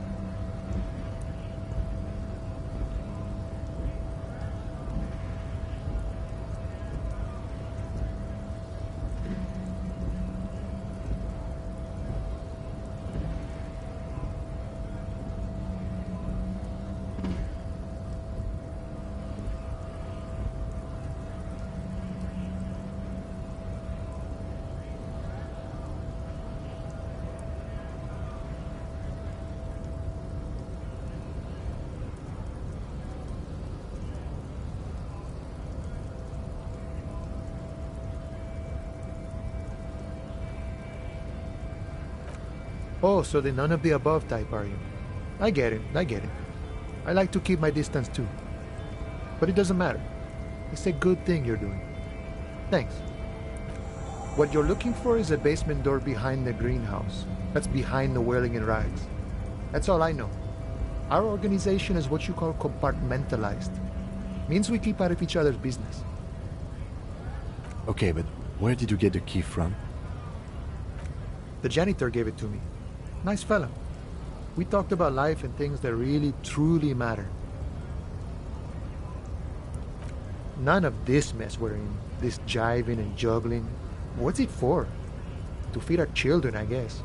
Oh, so the none of the above type, are you? I get it, I get it. I like to keep my distance too. But it doesn't matter. It's a good thing you're doing. Thanks. What you're looking for is a basement door behind the greenhouse. That's behind the whirling and rides. That's all I know. Our organization is what you call compartmentalized. Means we keep out of each other's business. Okay, but where did you get the key from? The janitor gave it to me. Nice fella. We talked about life and things that really, truly matter. None of this mess we're in. This jiving and juggling. What's it for? To feed our children, I guess.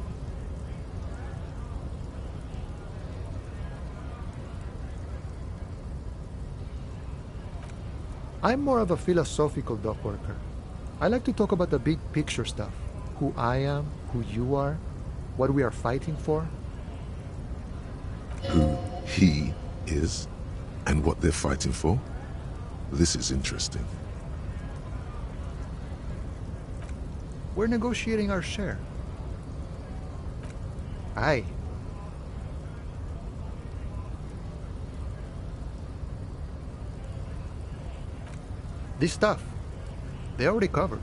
I'm more of a philosophical dock worker. I like to talk about the big picture stuff. Who I am, who you are, what we are fighting for. Who he is and what they're fighting for? This is interesting. We're negotiating our share. Aye. This stuff, they already covered.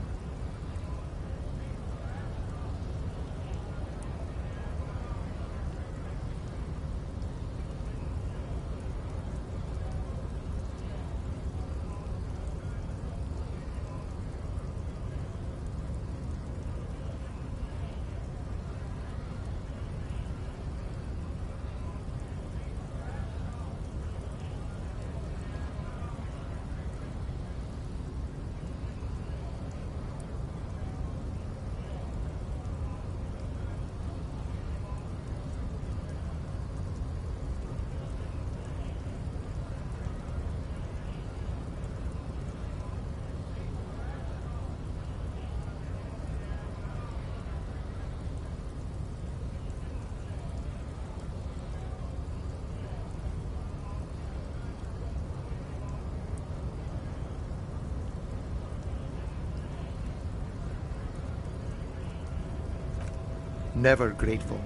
Never grateful.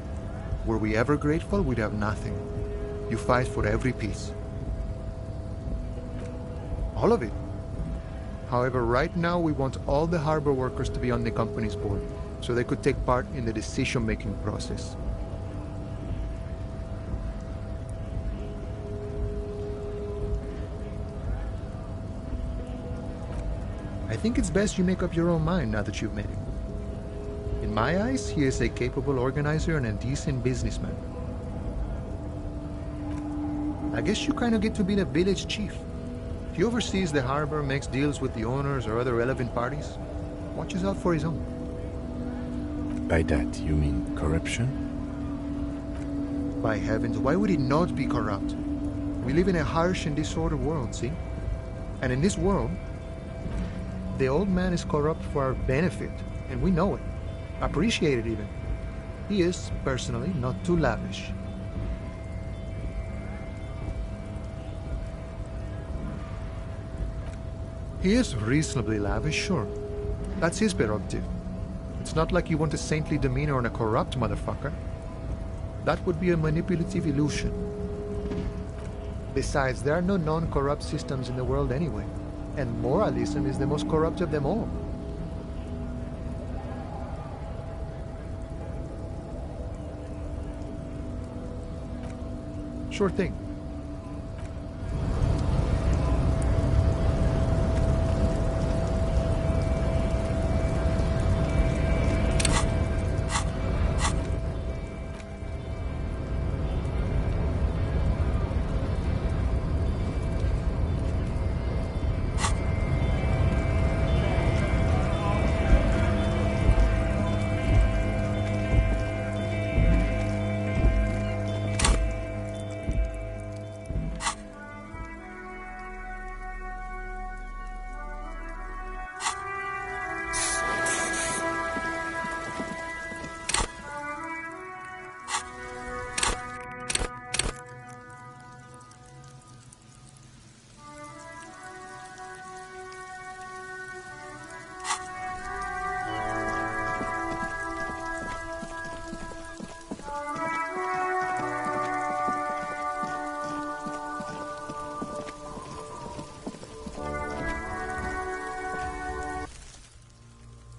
Were we ever grateful, we'd have nothing. You fight for every piece. All of it. However, right now we want all the harbor workers to be on the company's board, so they could take part in the decision-making process. I think it's best you make up your own mind now that you've met him. In my eyes, he is a capable organizer and a decent businessman. I guess you kind of get to be the village chief. He oversees the harbor, makes deals with the owners or other relevant parties, watches out for his own. By that, you mean corruption? By heavens, why would it not be corrupt? We live in a harsh and disordered world, see? And in this world, the old man is corrupt for our benefit, and we know it. Appreciate it even. He is, personally, not too lavish. He is reasonably lavish, sure. That's his prerogative. It's not like you want a saintly demeanor on a corrupt motherfucker. That would be a manipulative illusion. Besides, there are no non-corrupt systems in the world anyway, and moralism is the most corrupt of them all. Sure thing.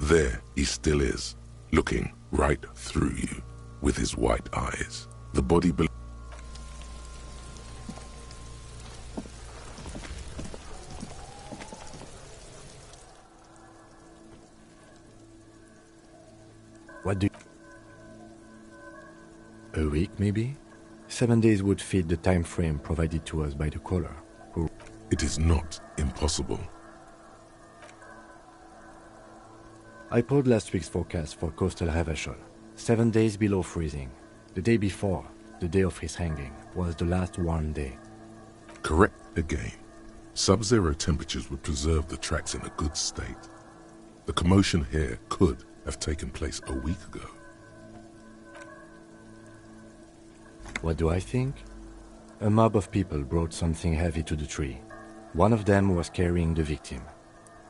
There he still is, looking right through you with his white eyes. The body below. What do you... A week, maybe? 7 days would fit the time frame provided to us by the caller. It is not impossible. I pulled last week's forecast for coastal Revachol. 7 days below freezing. The day before, the day of his hanging, was the last warm day. Correct again. Sub-zero temperatures would preserve the tracks in a good state. The commotion here could have taken place a week ago. What do I think? A mob of people brought something heavy to the tree. One of them was carrying the victim.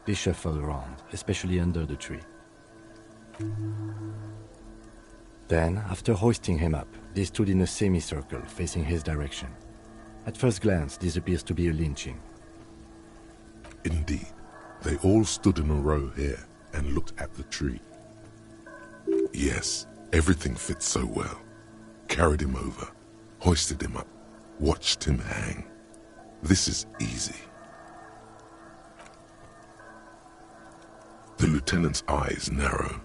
They shuffled around, especially under the tree. Then, after hoisting him up, they stood in a semicircle facing his direction. At first glance, this appears to be a lynching. Indeed, they all stood in a row here and looked at the tree. Yes, everything fits so well. Carried him over, hoisted him up, watched him hang. This is easy. The lieutenant's eyes narrow.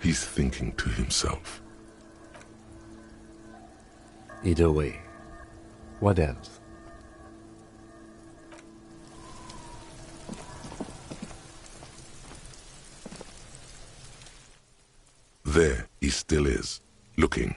He's thinking to himself. Either way. What else? There he still is, looking.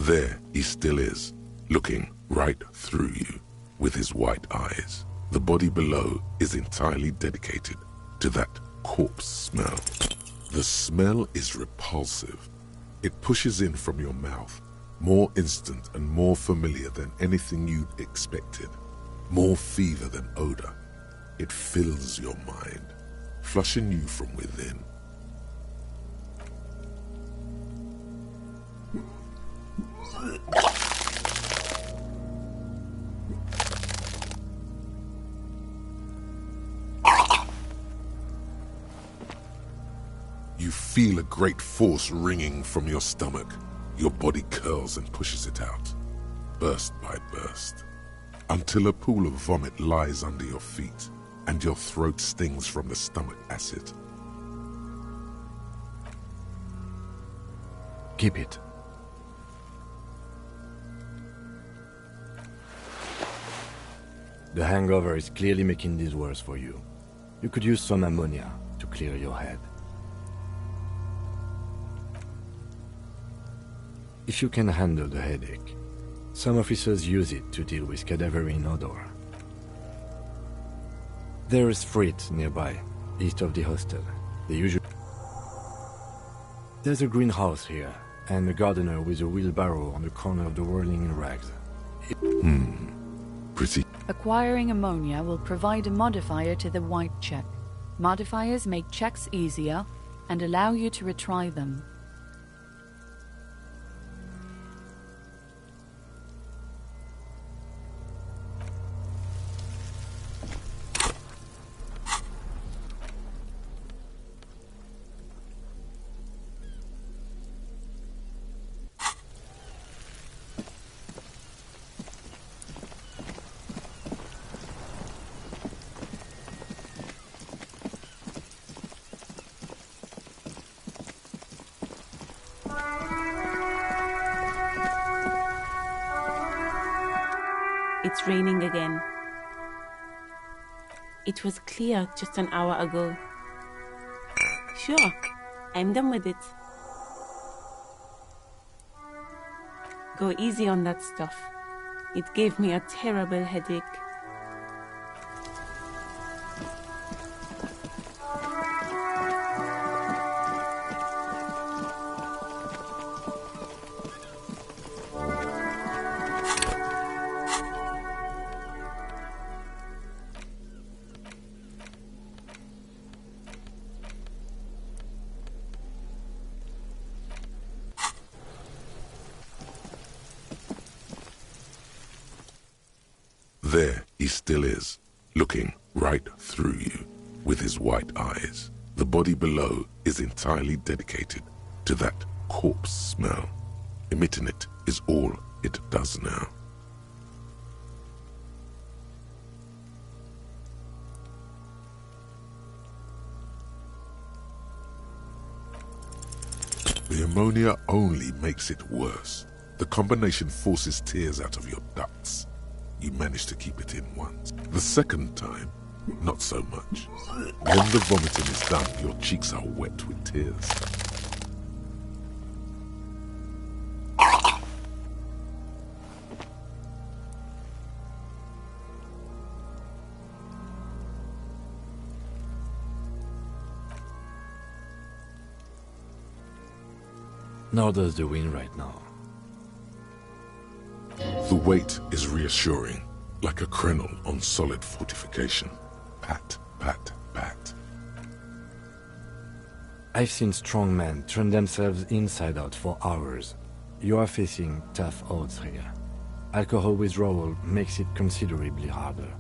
There he still is, looking right through you with his white eyes. The body below is entirely dedicated to that corpse smell. The smell is repulsive. It pushes in from your mouth, more instant and more familiar than anything you'd expected, more fever than odor. It fills your mind, flushing you from within. You feel a great force ringing from your stomach. Your body curls and pushes it out, burst by burst, until a pool of vomit lies under your feet and your throat stings from the stomach acid. Keep it. The hangover is clearly making this worse for you. You could use some ammonia to clear your head. If you can handle the headache, some officers use it to deal with cadaverine odor. There is Frit nearby, east of the hostel. There's a greenhouse here, and a gardener with a wheelbarrow on the corner of the whirling rags. Pretty. Acquiring ammonia will provide a modifier to the white check. Modifiers make checks easier and allow you to retry them. It's raining again. It was clear just an hour ago. Sure, I'm done with it. Go easy on that stuff. It gave me a terrible headache. There he still is, looking right through you with his white eyes. The body below is entirely dedicated to that corpse smell. Emitting it is all it does now. The ammonia only makes it worse. The combination forces tears out of your ducts. You manage to keep it in once. The second time, not so much. When the vomiting is done, your cheeks are wet with tears. Nor does the wind right now. The weight is reassuring, like a crenel on solid fortification. Pat, pat, pat. I've seen strong men turn themselves inside out for hours. You are facing tough odds here. Alcohol withdrawal makes it considerably harder.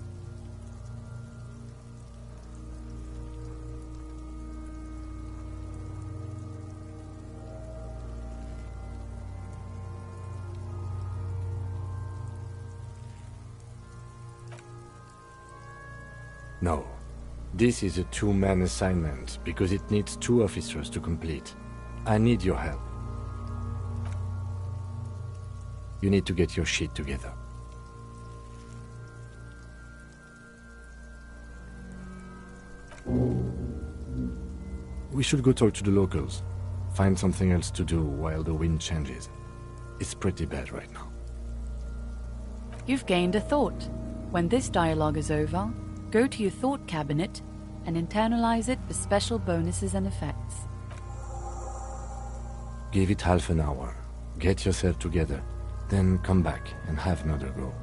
No. This is a two-man assignment because it needs 2 officers to complete. I need your help. You need to get your shit together. We should go talk to the locals. Find something else to do while the wind changes. It's pretty bad right now. You've gained a thought. When this dialogue is over, go to your thought cabinet and internalize it for special bonuses and effects. Give it half an hour. Get yourself together. Then come back and have another go.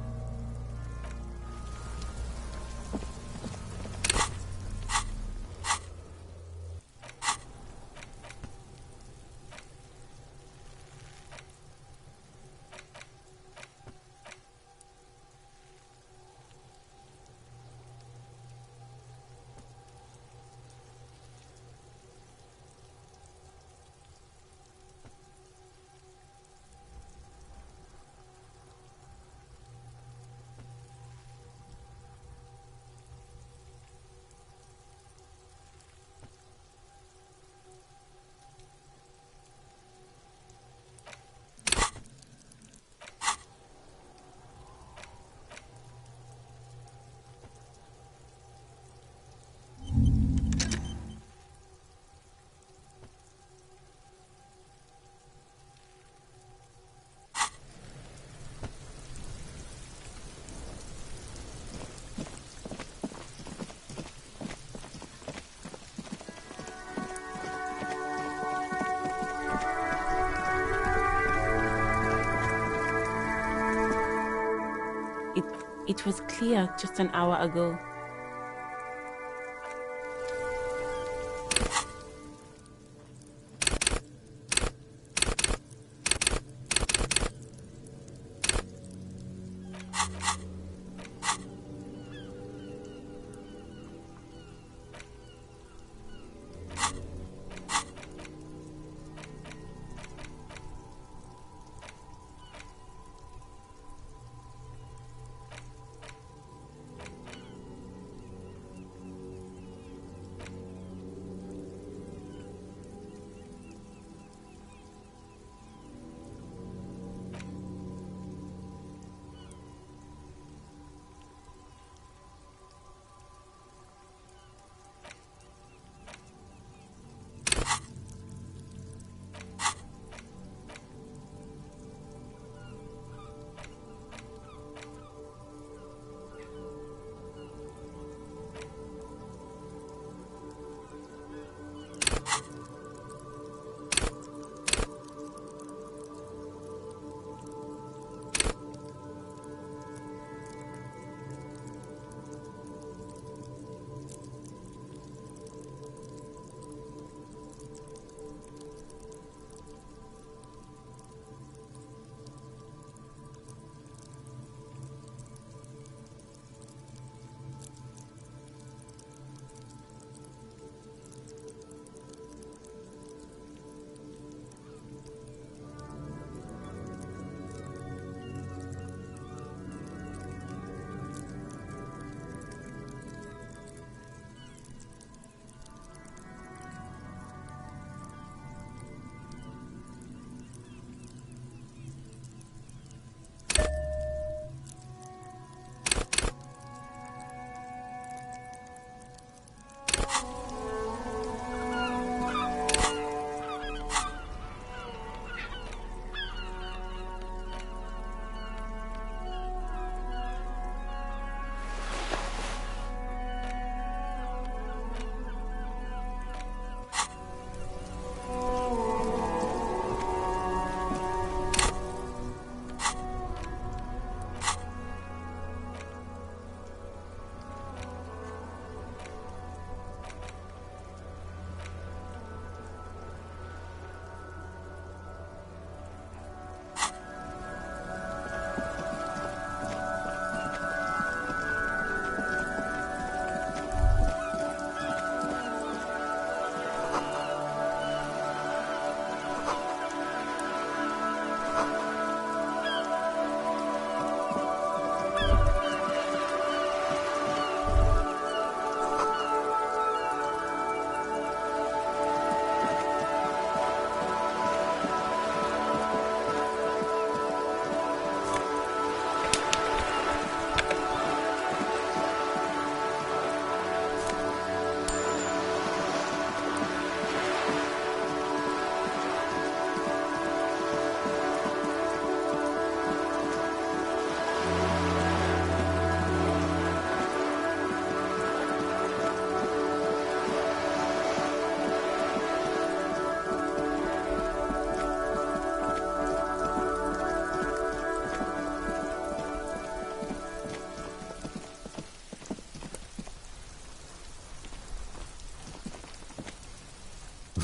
It was clear just an hour ago.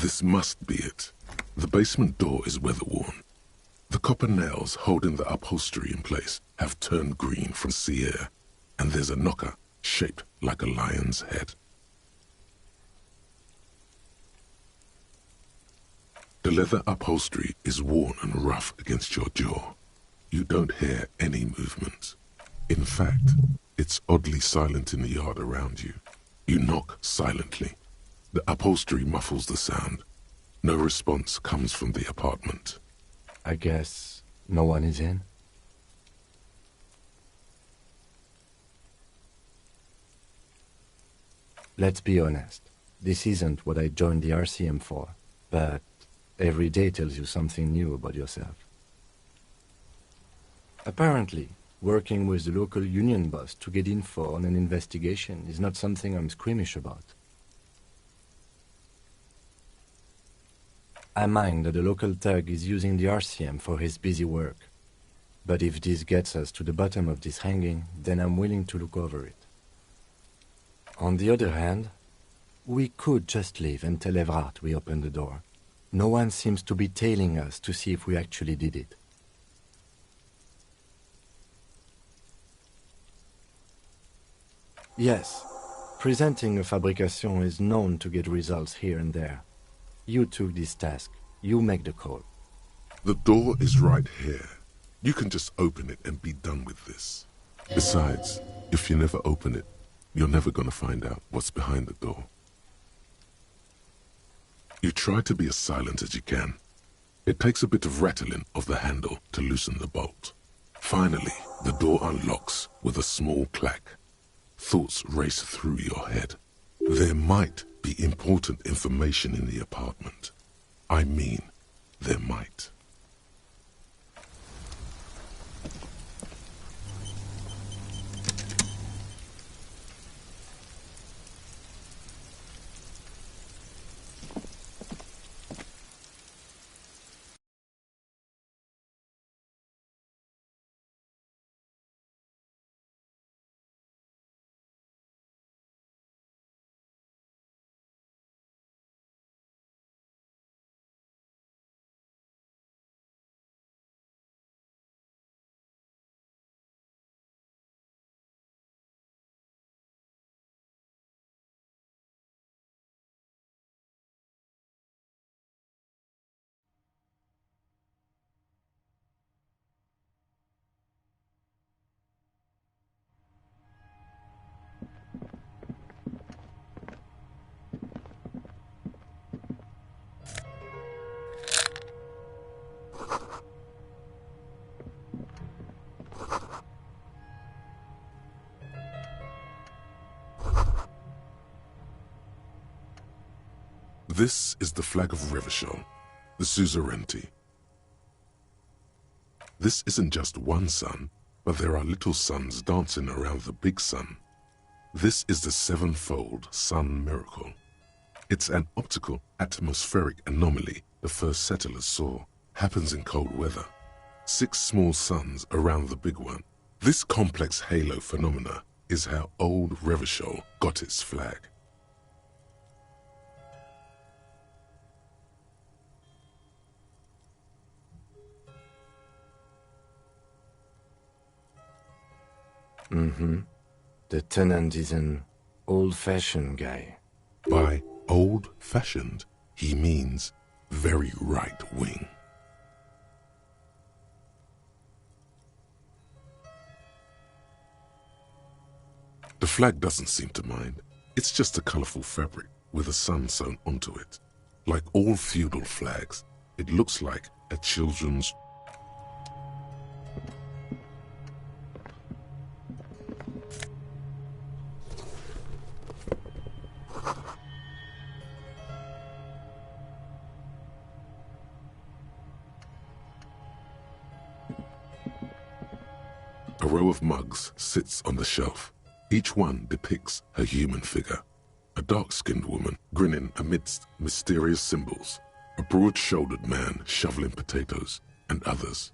This must be it. The basement door is weather-worn. The copper nails holding the upholstery in place have turned green from sea air, and there's a knocker shaped like a lion's head. The leather upholstery is worn and rough against your jaw. You don't hear any movement. In fact, it's oddly silent in the yard around you. You knock silently. The upholstery muffles the sound. No response comes from the apartment. I guess no one is in? Let's be honest. This isn't what I joined the RCM for, but every day tells you something new about yourself. Apparently, working with the local union boss to get info on an investigation is not something I'm squeamish about. I mind that the local thug is using the RCM for his busy work. But if this gets us to the bottom of this hanging, then I'm willing to look over it. On the other hand, we could just leave and tell Evrart we opened the door. No one seems to be tailing us to see if we actually did it. Yes, presenting a fabrication is known to get results here and there. You took this task. You make the call. The door is right here. You can just open it and be done with this. Besides, if you never open it, you're never going to find out what's behind the door. You try to be as silent as you can. It takes a bit of rattling of the handle to loosen the bolt. Finally, the door unlocks with a small clack. Thoughts race through your head. There might be important information in the apartment. I mean, there might. This is the flag of Revachol, the suzerainty. This isn't just one sun, but there are little suns dancing around the big sun. This is the sevenfold sun miracle. It's an optical atmospheric anomaly the first settlers saw. Happens in cold weather. 6 small suns around the big one. This complex halo phenomena is how old Revachol got its flag. The tenant is an old-fashioned guy. By old-fashioned, he means very right-wing. The flag doesn't seem to mind. It's just a colorful fabric with a sun sewn onto it. Like all feudal flags, it looks like a children's A row of mugs sits on the shelf. Each one depicts a human figure. A dark-skinned woman grinning amidst mysterious symbols. A broad-shouldered man shoveling potatoes, and others.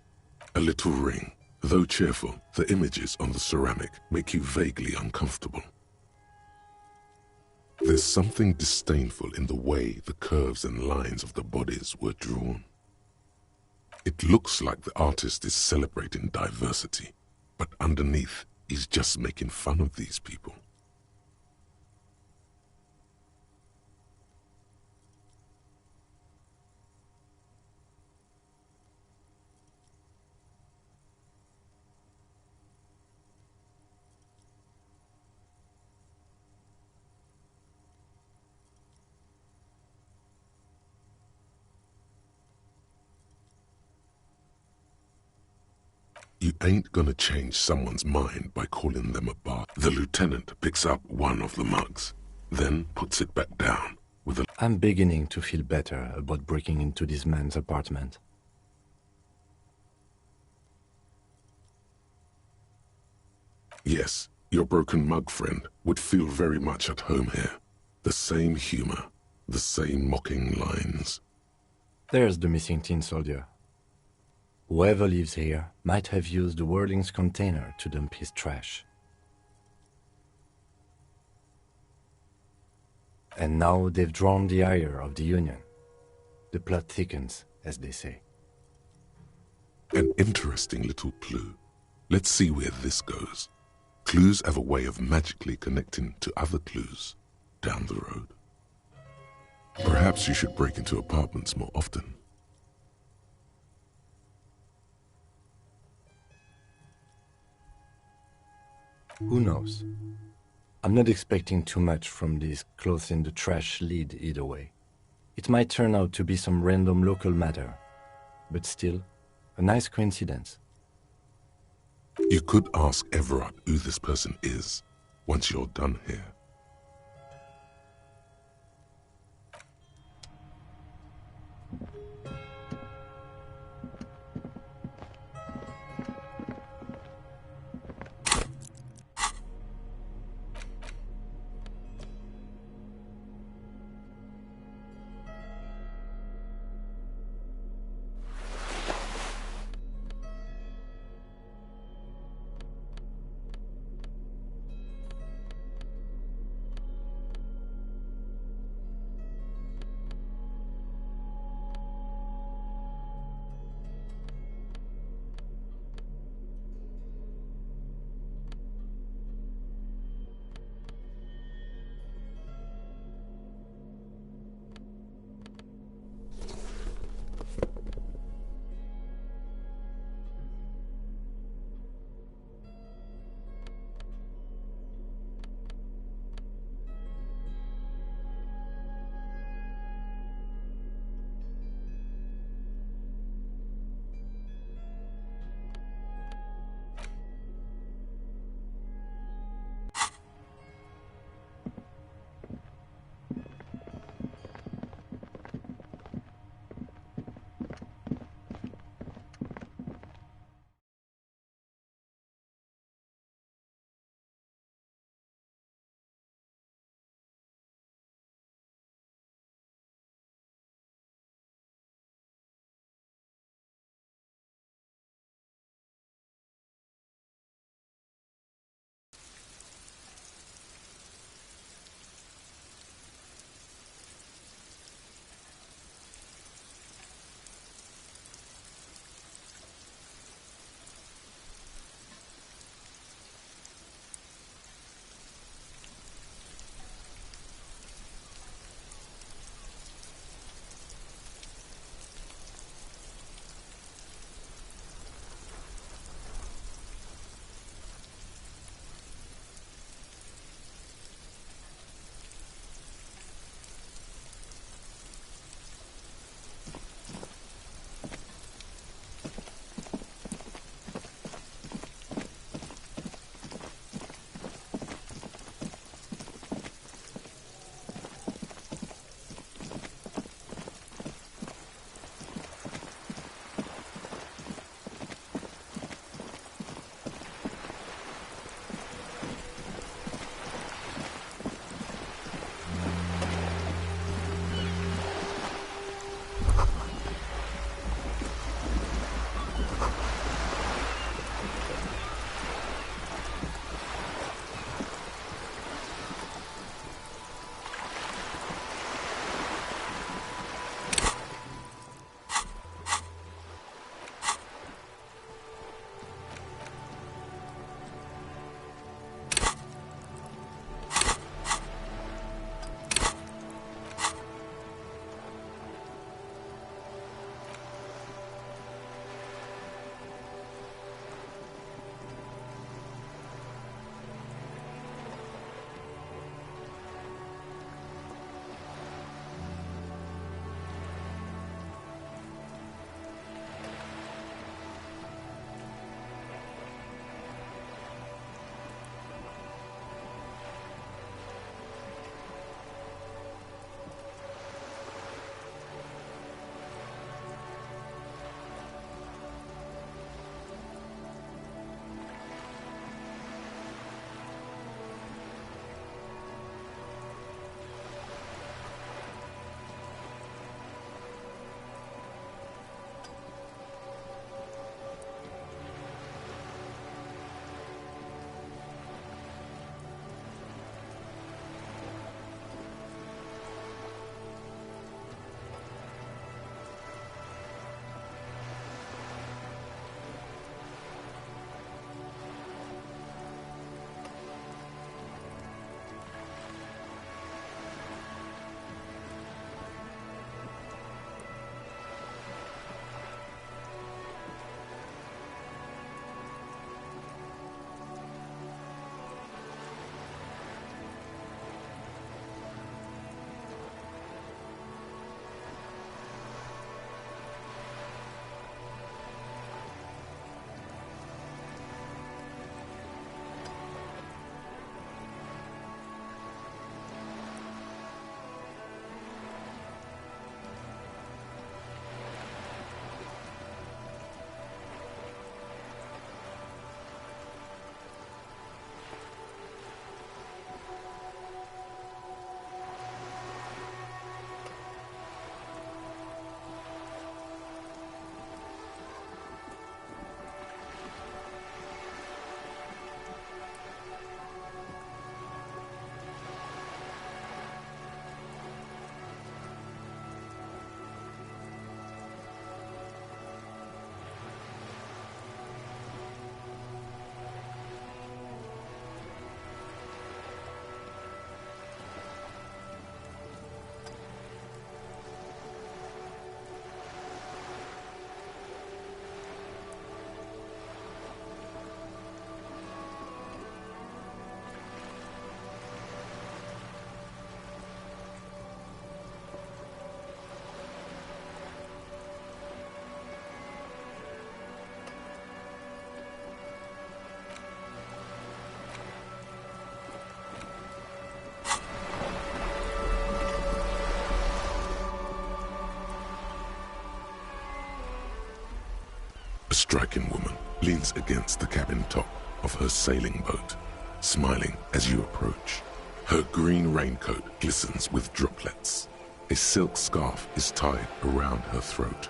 A little ring. Though cheerful, the images on the ceramic make you vaguely uncomfortable. There's something disdainful in the way the curves and lines of the bodies were drawn. It looks like the artist is celebrating diversity, but underneath, he's just making fun of these people. You ain't gonna change someone's mind by calling them a bar. The lieutenant picks up one of the mugs, then puts it back down with a... I'm beginning to feel better about breaking into this man's apartment. Yes, your broken mug friend would feel very much at home here. The same humor, the same mocking lines. There's the missing tin soldier. Whoever lives here might have used the Whirling's container to dump his trash. And now they've drawn the ire of the Union. The plot thickens, as they say. An interesting little clue. Let's see where this goes. Clues have a way of magically connecting to other clues down the road. Perhaps you should break into apartments more often. Who knows? I'm not expecting too much from this clothes in the trash lead either way. It might turn out to be some random local matter, but still, a nice coincidence. You could ask Everard who this person is once you're done here. A striking woman leans against the cabin top of her sailing boat, smiling as you approach. Her green raincoat glistens with droplets. A silk scarf is tied around her throat.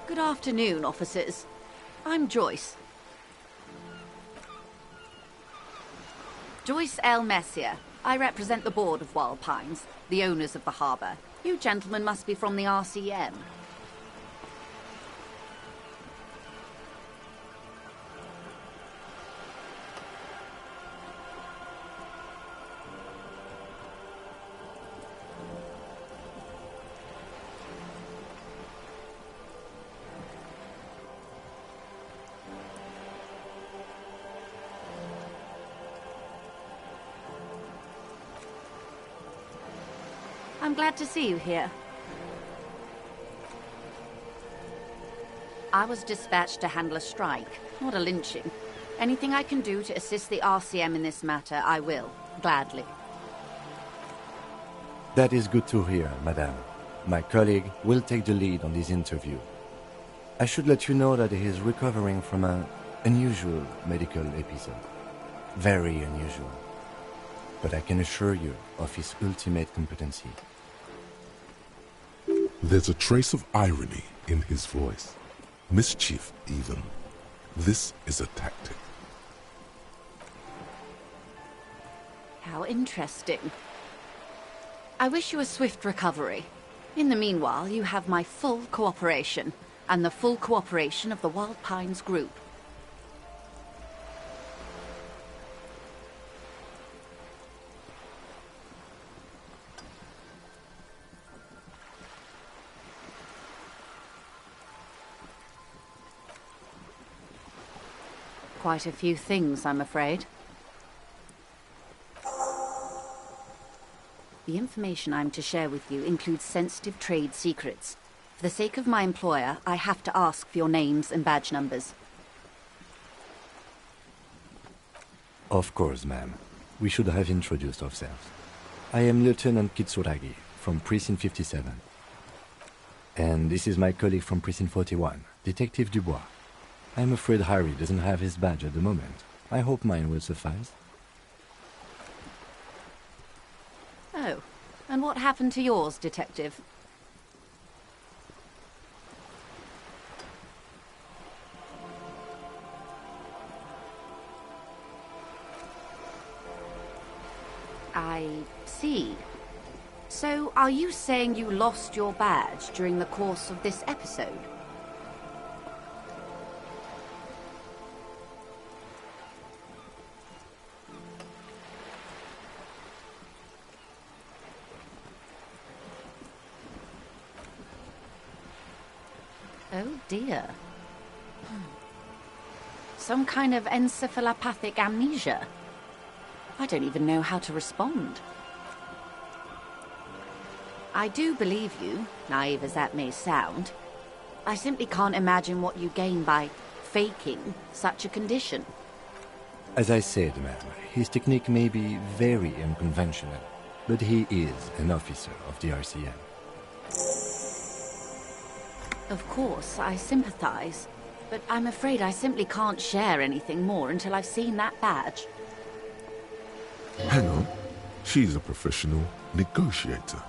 Good afternoon, officers. I'm Joyce. Joyce L. Messier. I represent the board of Wild Pines, the owners of the harbour. You gentlemen must be from the RCM. I'm glad to see you here. I was dispatched to handle a strike, not a lynching. Anything I can do to assist the RCM in this matter, I will, gladly. That is good to hear, madame. My colleague will take the lead on this interview. I should let you know that he is recovering from an unusual medical episode. Very unusual. But I can assure you of his ultimate competency. There's a trace of irony in his voice. Mischief, even. This is a tactic. How interesting. I wish you a swift recovery. In the meanwhile, you have my full cooperation, and the full cooperation of the Wild Pines Group. Quite a few things, I'm afraid. The information I'm to share with you includes sensitive trade secrets. For the sake of my employer, I have to ask for your names and badge numbers. Of course, ma'am. We should have introduced ourselves. I am Lieutenant Kitsuragi, from Precinct 57. And this is my colleague from Precinct 41, Detective Dubois. I'm afraid Harry doesn't have his badge at the moment. I hope mine will suffice. Oh, and what happened to yours, Detective? I see. So, are you saying you lost your badge during the course of this episode? Oh dear. Some kind of encephalopathic amnesia. I don't even know how to respond. I do believe you, naive as that may sound. I simply can't imagine what you gain by faking such a condition. As I said, ma'am, his technique may be very unconventional, but he is an officer of the RCM. Of course, I sympathize, but I'm afraid I simply can't share anything more until I've seen that badge. Hang on. She's a professional negotiator.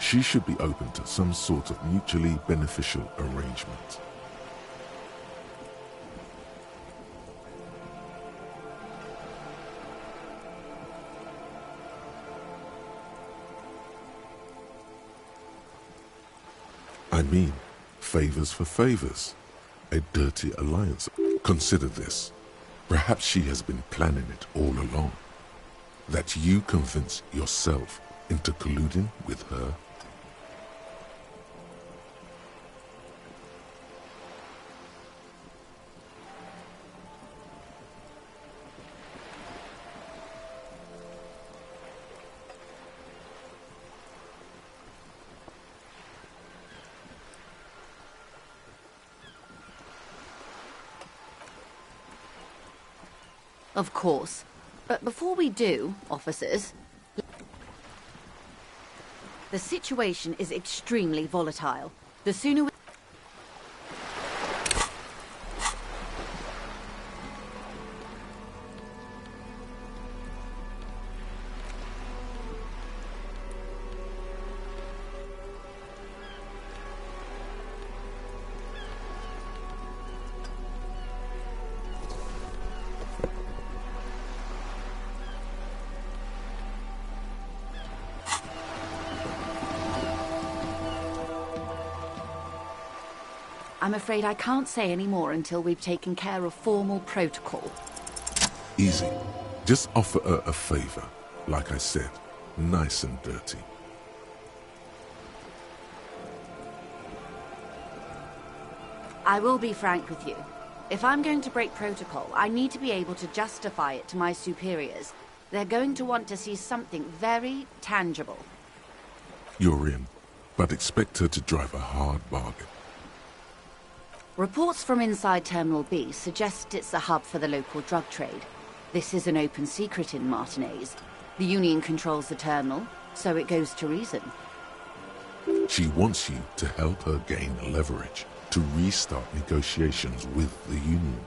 She should be open to some sort of mutually beneficial arrangement. I mean, favors for favors. A dirty alliance. Consider this. Perhaps she has been planning it all along. That you convince yourself into colluding with her. Of course. But before we do, officers, the situation is extremely volatile. The sooner we... I'm afraid I can't say any more until we've taken care of formal protocol. Easy. Just offer her a favor. Like I said, nice and dirty. I will be frank with you. If I'm going to break protocol, I need to be able to justify it to my superiors. They're going to want to see something very tangible. You're in, but expect her to drive a hard bargain. Reports from inside Terminal B suggest it's a hub for the local drug trade. This is an open secret in Martinez. The Union controls the terminal, so it goes to reason. She wants you to help her gain leverage to restart negotiations with the Union.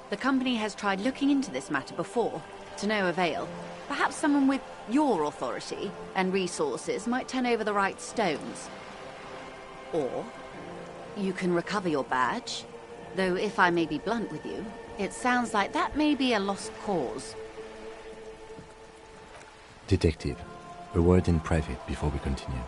The company has tried looking into this matter before, to no avail. Perhaps someone with your authority and resources might turn over the right stones. Or you can recover your badge, though if I may be blunt with you, it sounds like that may be a lost cause. Detective, a word in private before we continue.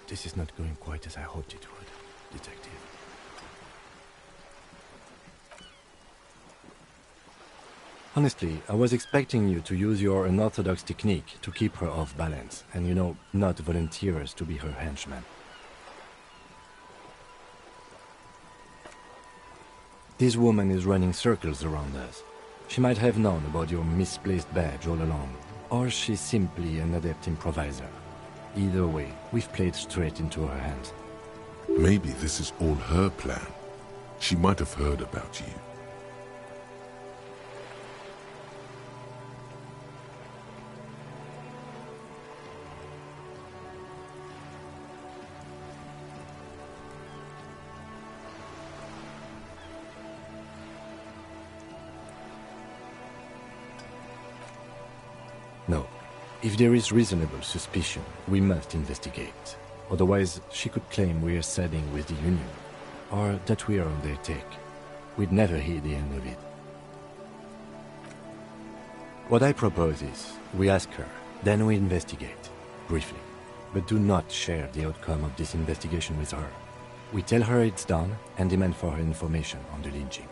This is not going quite as I hoped it would, Detective. Honestly, I was expecting you to use your unorthodox technique to keep her off balance, and not volunteer us to be her henchmen. This woman is running circles around us. She might have known about your misplaced badge all along, or she's simply an adept improviser. Either way, we've played straight into her hands. Maybe this is all her plan. She might have heard about you. No. If there is reasonable suspicion, we must investigate. Otherwise, she could claim we're siding with the Union, or that we're on their take. We'd never hear the end of it. What I propose is, we ask her, then we investigate, briefly. But do not share the outcome of this investigation with her. We tell her it's done, and demand for her information on the lynching.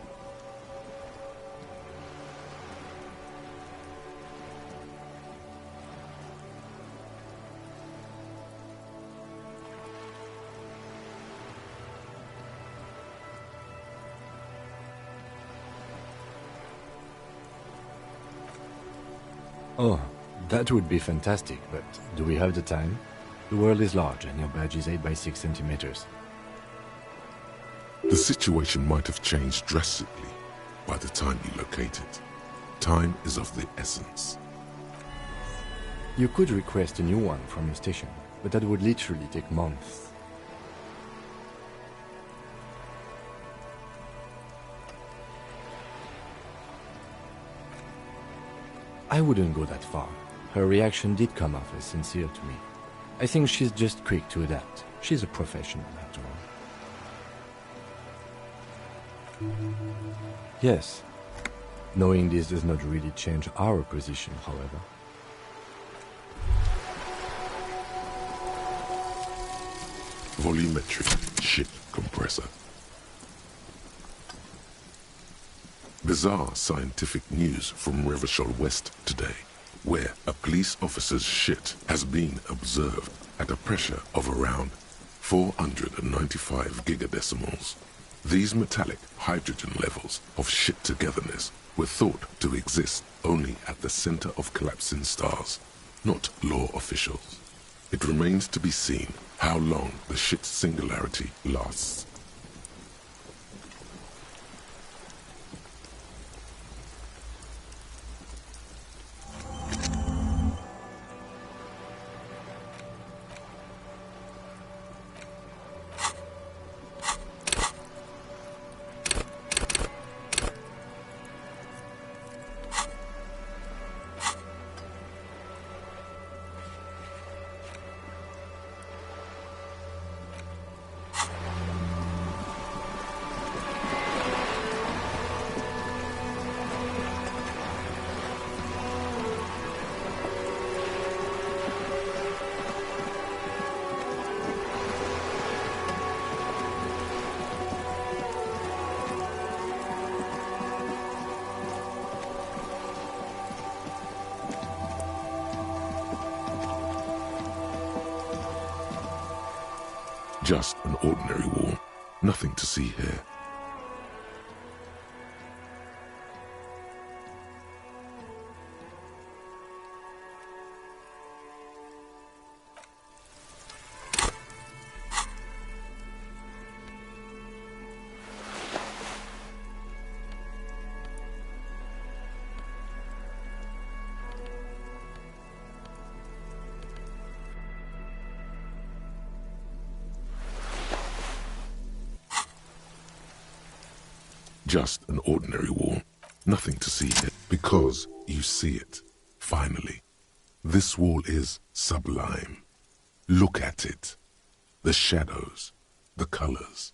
Oh, that would be fantastic, but do we have the time? The world is large and your badge is 8 by 6 centimeters. The situation might have changed drastically by the time you locate it. Time is of the essence. You could request a new one from the station, but that would literally take months. I wouldn't go that far. Her reaction did come off as sincere to me. I think she's just quick to adapt. She's a professional, after all. Yes. Knowing this does not really change our position, however. Volumetric ship compressor. Bizarre scientific news from Rivershoal West today, where a police officer's shit has been observed at a pressure of around 495 gigadecimals. These metallic hydrogen levels of shit togetherness were thought to exist only at the center of collapsing stars, not law officials. It remains to be seen how long the shit singularity lasts. Just an ordinary wall. Nothing to see here. Just an ordinary wall. Nothing to see here. Because you see it, finally. This wall is sublime. Look at it. The shadows, the colors.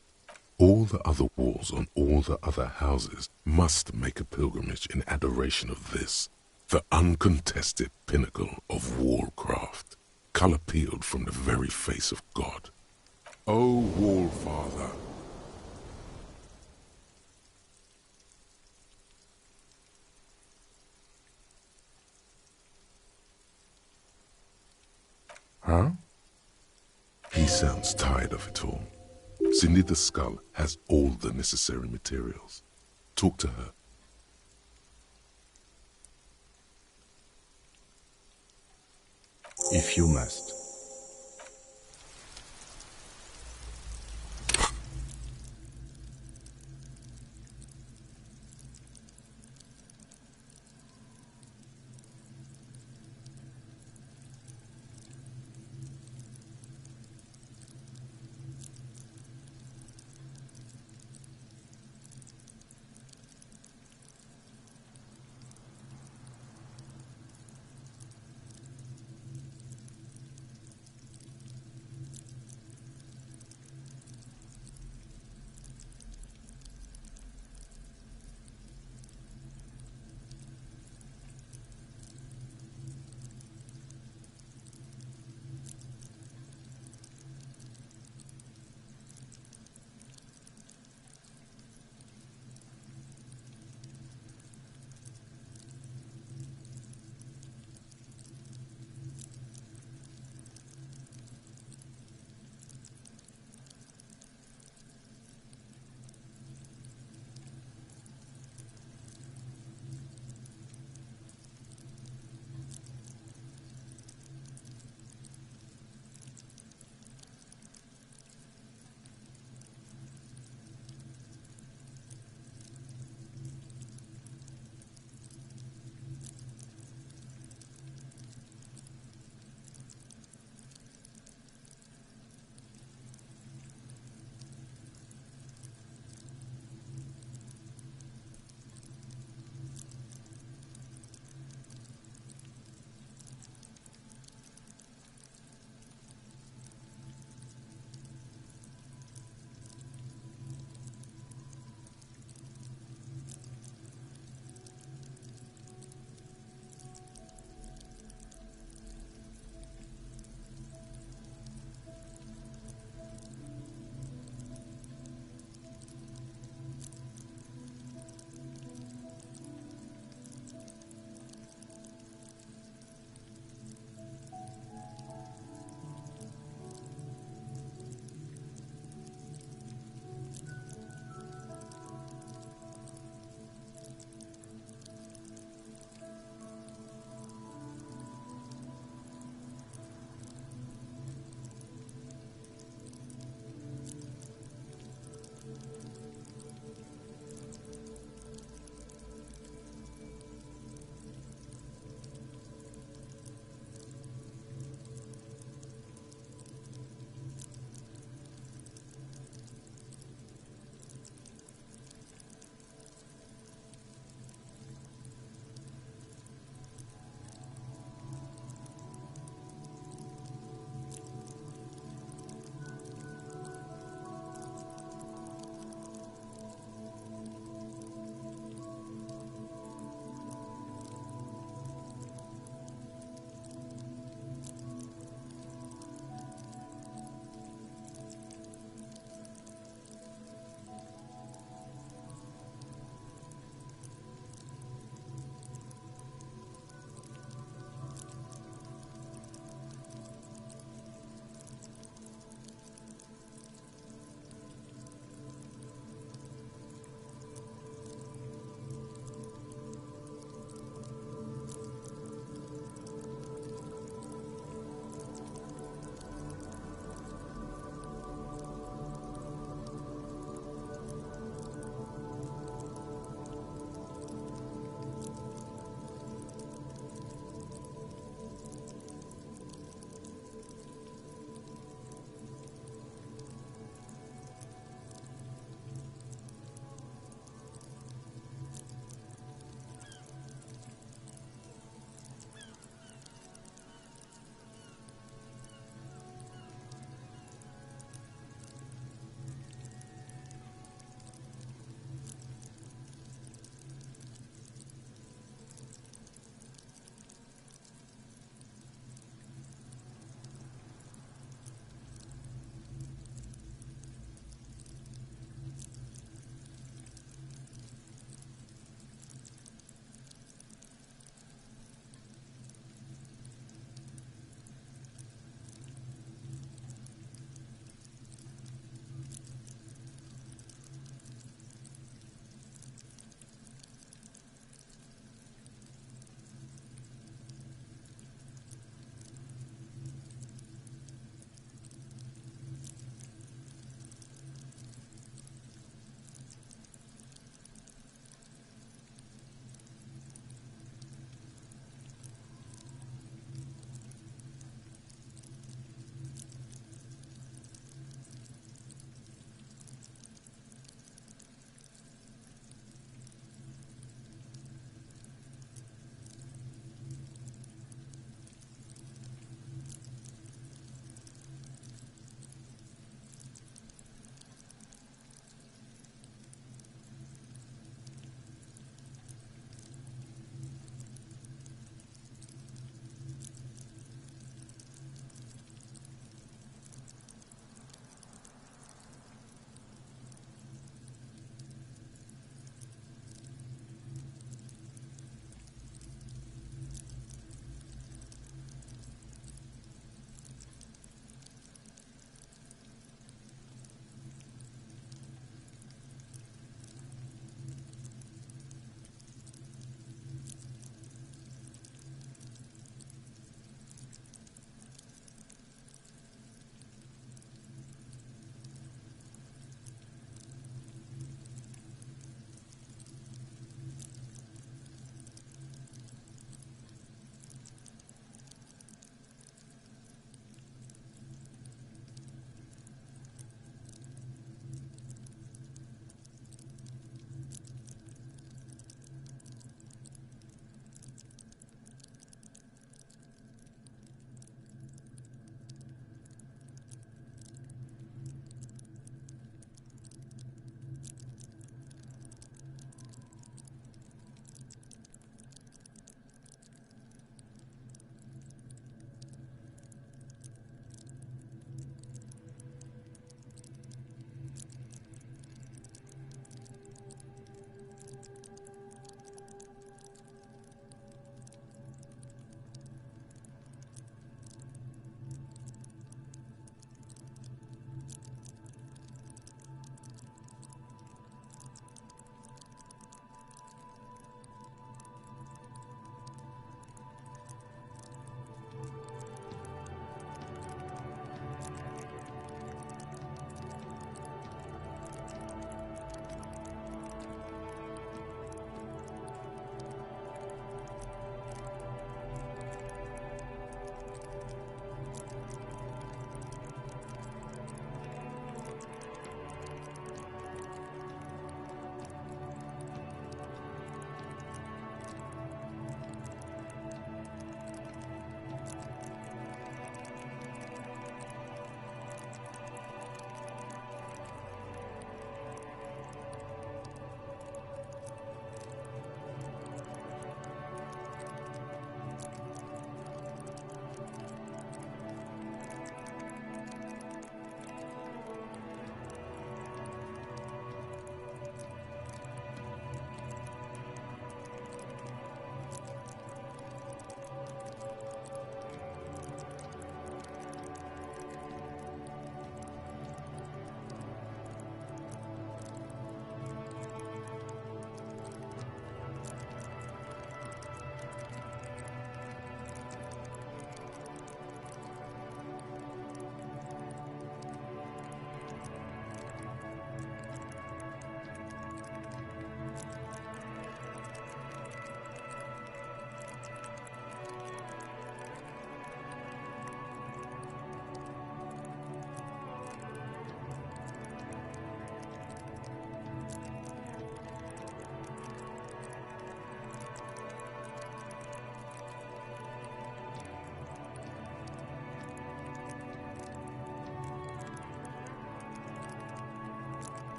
All the other walls on all the other houses must make a pilgrimage in adoration of this, the uncontested pinnacle of wallcraft, color peeled from the very face of God. O Wall Father, huh? He sounds tired of it all. Cindy the Skull has all the necessary materials. Talk to her. If you must.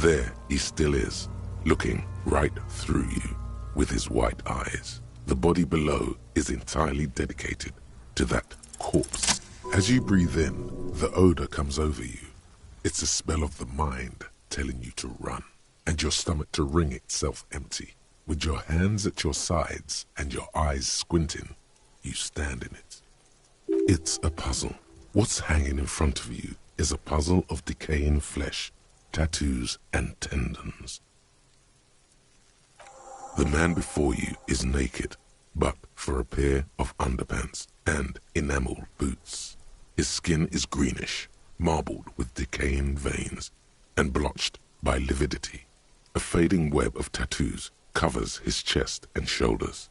There he still is, looking right through you with his white eyes. The body below is entirely dedicated to that corpse. As you breathe in, the odor comes over you. It's a smell of the mind telling you to run, and your stomach to wring itself empty. With your hands at your sides and your eyes squinting, you stand in it. It's a puzzle. What's hanging in front of you is a puzzle of decaying flesh, tattoos, and tendons. The man before you is naked, but for a pair of underpants and enameled boots. His skin is greenish, marbled with decaying veins, and blotched by lividity. A fading web of tattoos covers his chest and shoulders.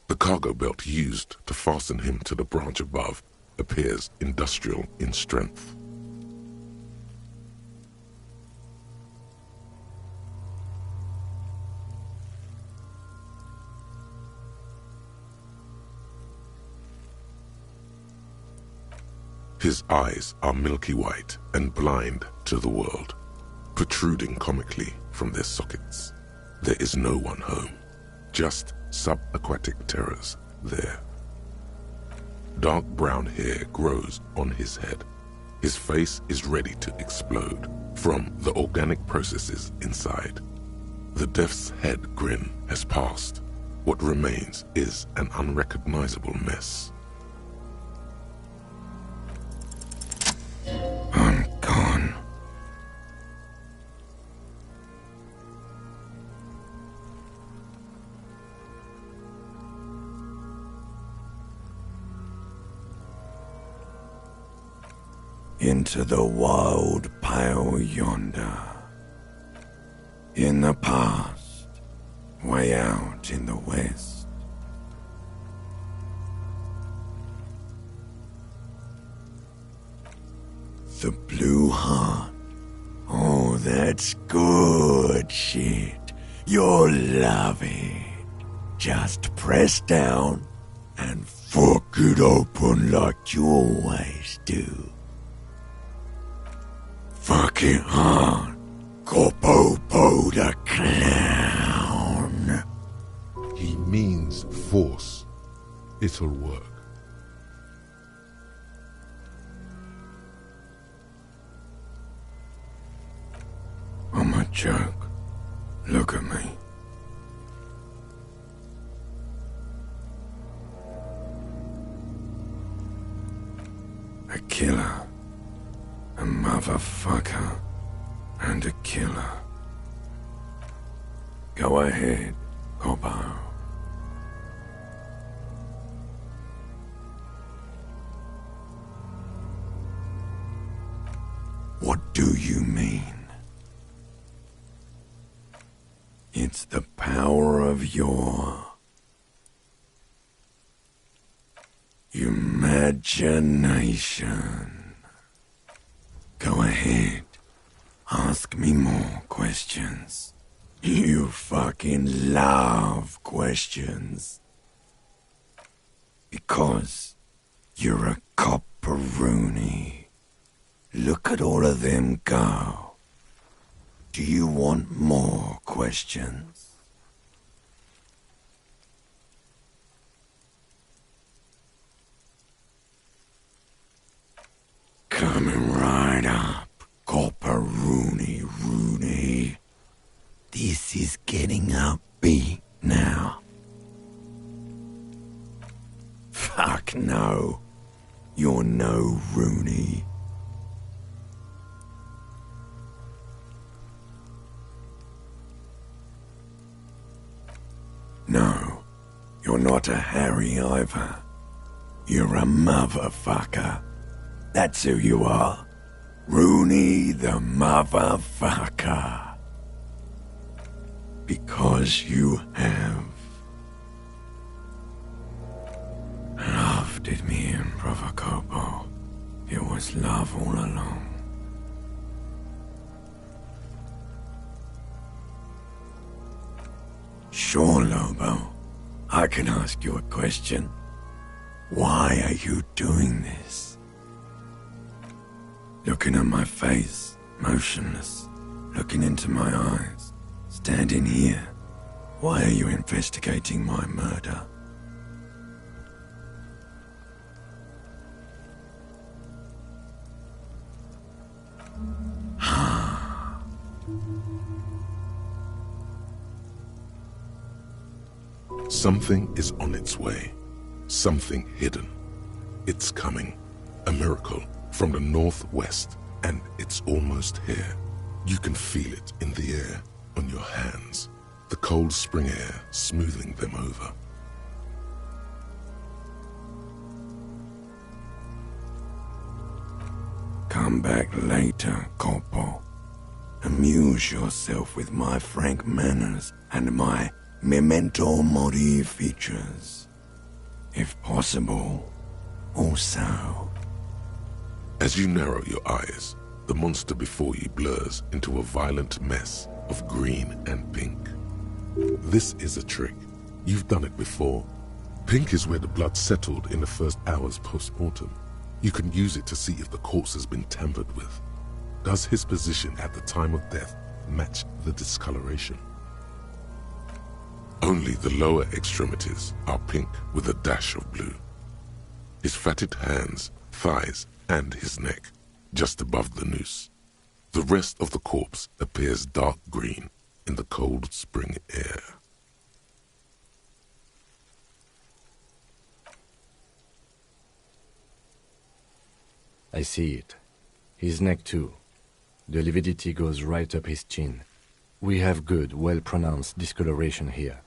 The cargo belt used to fasten him to the branch above appears industrial in strength. His eyes are milky white and blind to the world, protruding comically from their sockets. There is no one home, just subaquatic terrors there. Dark brown hair grows on his head. His face is ready to explode from the organic processes inside. The death's head grin has passed. What remains is an unrecognizable mess. I'm gone. Into the wild pale yonder. In the past, way out in the west. The blue heart. Oh, that's good shit. You'll love it. Just press down and fuck it open like you always do. Fuck it hard. Corpopo the clown. He means force. It'll work. I'm a joke. Look at me. A killer. A motherfucker. And a killer. Go ahead, Corpo. What do you mean? It's the power of your imagination. Go ahead. Ask me more questions. You fucking love questions. Because you're a copperoonie. Look at all of them go. Do you want more questions? Coming right up, Rooney. This is getting upbeat now. Fuck no. You're no Rooney. No, you're not a Harry either. You're a motherfucker. That's who you are. Rooney the motherfucker. Because you have loved it, me and Brother Corpo. It was love all along. Sure, Lobo. I can ask you a question. Why are you doing this? Looking at my face, motionless, looking into my eyes, standing here. Why are you investigating my murder? Something is on its way. Something hidden. It's coming. A miracle from the northwest, and it's almost here. You can feel it in the air, on your hands. The cold spring air smoothing them over. Come back later, Corpo. Amuse yourself with my frank manners and my memento mori features. If possible, also. As you narrow your eyes, the monster before you blurs into a violent mess of green and pink. This is a trick. You've done it before. Pink is where the blood settled in the first hours post-mortem. You can use it to see if the corpse has been tampered with. Does his position at the time of death match the discoloration? Only the lower extremities are pink with a dash of blue. His fatted hands, thighs, and his neck, just above the noose. The rest of the corpse appears dark green in the cold spring air. I see it. His neck too. The lividity goes right up his chin. We have good, well-pronounced discoloration here.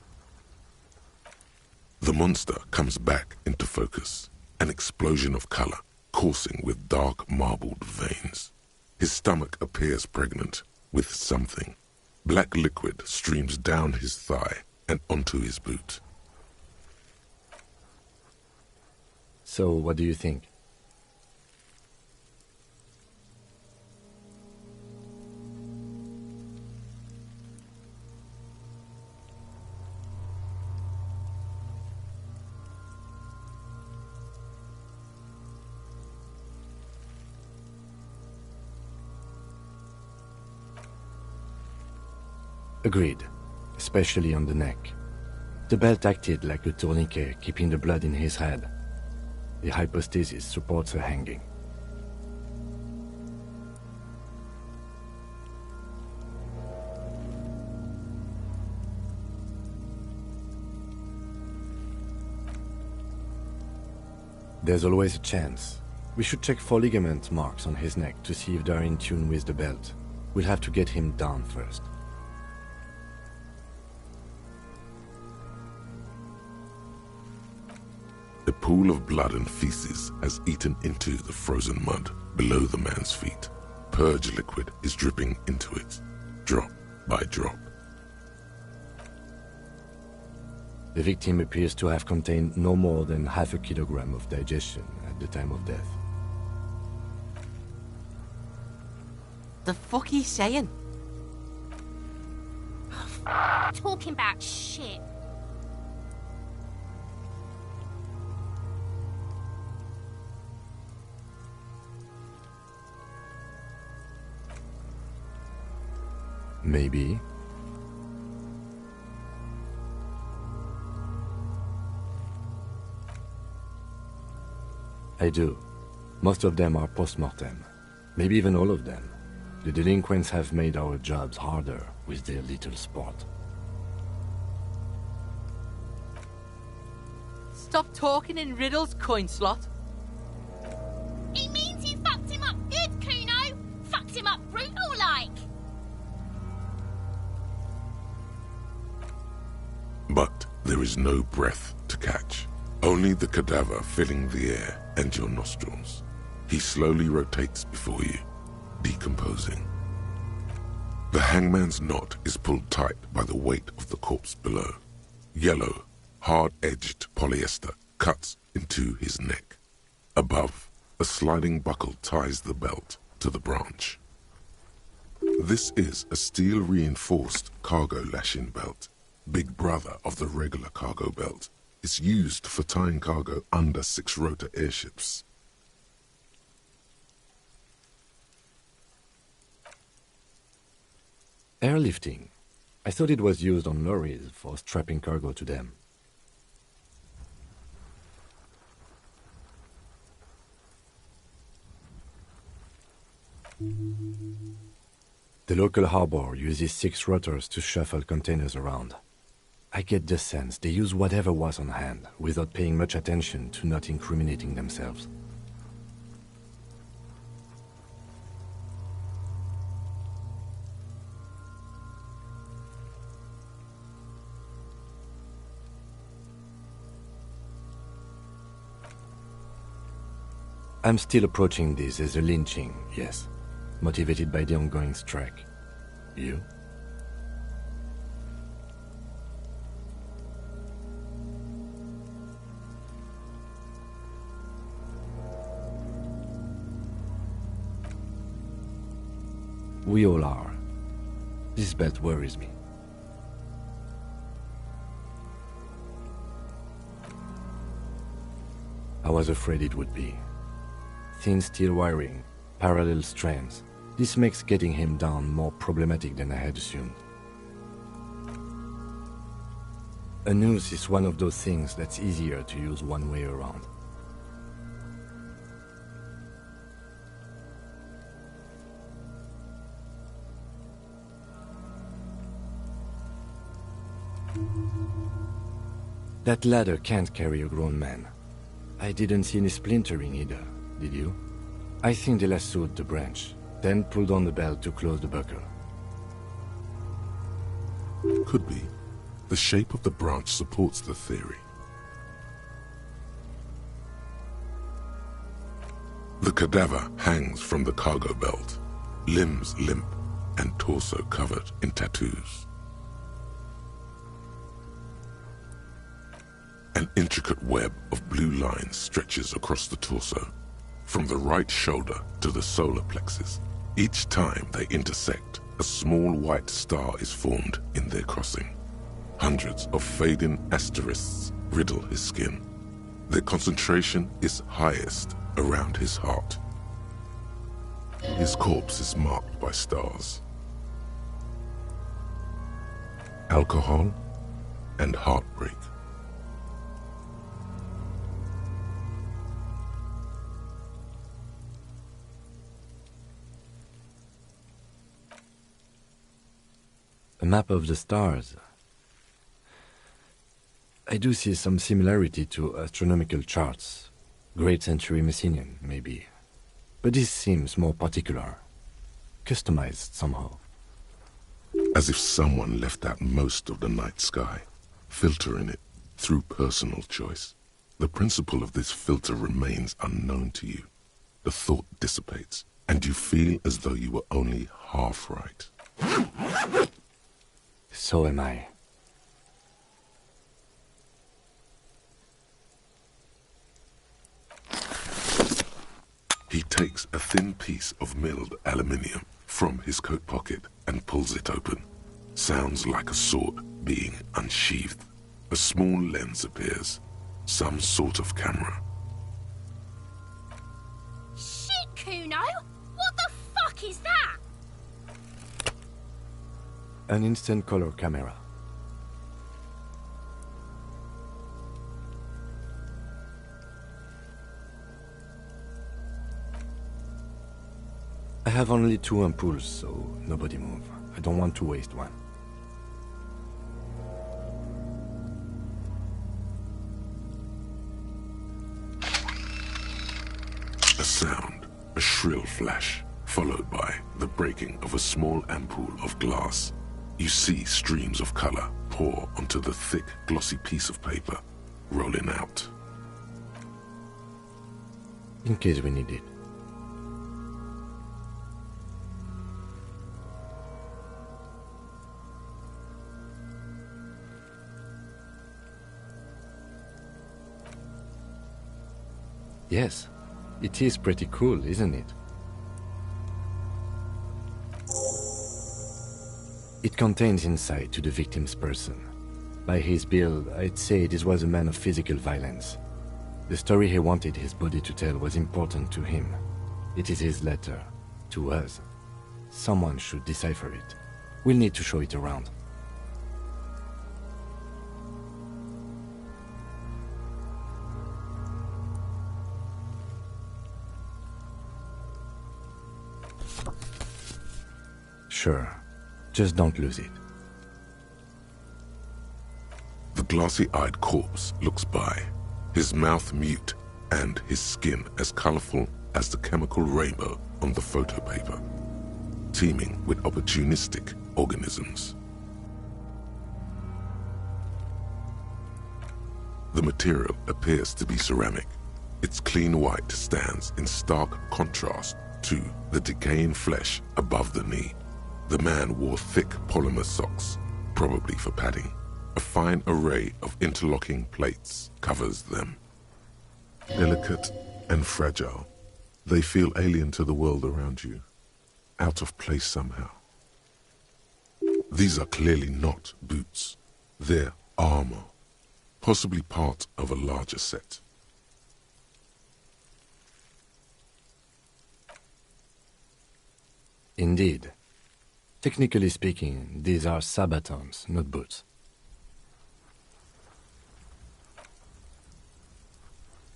The monster comes back into focus, an explosion of color, coursing with dark marbled veins. His stomach appears pregnant with something. Black liquid streams down his thigh and onto his boot. So, what do you think? Agreed, especially on the neck. The belt acted like a tourniquet, keeping the blood in his head. The hypostasis supports a hanging. There's always a chance. We should check for ligament marks on his neck to see if they're in tune with the belt. We'll have to get him down first. A pool of blood and feces has eaten into the frozen mud below the man's feet. Purge liquid is dripping into it, drop by drop. The victim appears to have contained no more than half a kilogram of digestion at the time of death. The fuck are you saying? Talking about shit. Maybe. I do. Most of them are post-mortem. Maybe even all of them. The delinquents have made our jobs harder with their little sport. Stop talking in riddles, coin slot. He means you fucked him up good, Kuno. Fucked him up brutal-like. But there is no breath to catch. Only the cadaver filling the air and your nostrils. He slowly rotates before you, decomposing. The hangman's knot is pulled tight by the weight of the corpse below. Yellow, hard-edged polyester cuts into his neck. Above, a sliding buckle ties the belt to the branch. This is a steel-reinforced cargo lashing belt, big brother of the regular cargo belt. It's used for tying cargo under six-rotor airships. Airlifting. I thought it was used on lorries for strapping cargo to them. The local harbor uses 6 rotors to shuffle containers around. I get the sense they use whatever was on hand, without paying much attention to not incriminating themselves. I'm still approaching this as a lynching, yes. Motivated by the ongoing strike. You? We all are. This belt worries me. I was afraid it would be. Thin steel wiring, parallel strands. This makes getting him down more problematic than I had assumed. A noose is one of those things that's easier to use one way around. That ladder can't carry a grown man. I didn't see any splintering either, did you? I think they lassoed the branch, then pulled on the belt to close the buckle. Could be. The shape of the branch supports the theory. The cadaver hangs from the cargo belt, limbs limp and torso covered in tattoos. An intricate web of blue lines stretches across the torso, from the right shoulder to the solar plexus. Each time they intersect, a small white star is formed in their crossing. Hundreds of fading asterisks riddle his skin. Their concentration is highest around his heart. His corpse is marked by stars. Alcohol and heartbreak. A map of the stars. I do see some similarity to astronomical charts. Great century Messinian, maybe. But this seems more particular. Customized somehow. As if someone left out most of the night sky, filtering it through personal choice. The principle of this filter remains unknown to you. The thought dissipates, and you feel as though you were only half right. So am I. He takes a thin piece of milled aluminium from his coat pocket and pulls it open. Sounds like a sword being unsheathed. A small lens appears. Some sort of camera. Shit, Kuno! What the fuck is that? An instant color camera. I have only 2 ampoules, so nobody move. I don't want to waste one. A sound, a shrill flash, followed by the breaking of a small ampoule of glass. You see streams of color pour onto the thick, glossy piece of paper, rolling out. In case we need it. Yes, it is pretty cool, isn't it? It contains insight to the victim's person. By his build, I'd say this was a man of physical violence. The story he wanted his body to tell was important to him. It is his letter, to us. Someone should decipher it. We'll need to show it around. Sure. Just don't lose it. The glassy-eyed corpse looks by, his mouth mute and his skin as colorful as the chemical rainbow on the photo paper, teeming with opportunistic organisms. The material appears to be ceramic. Its clean white stands in stark contrast to the decaying flesh above the knee. The man wore thick polymer socks, probably for padding. A fine array of interlocking plates covers them. Delicate and fragile, they feel alien to the world around you, out of place somehow. These are clearly not boots. They're armor, possibly part of a larger set. Indeed. Technically speaking, these are sabatons, not boots.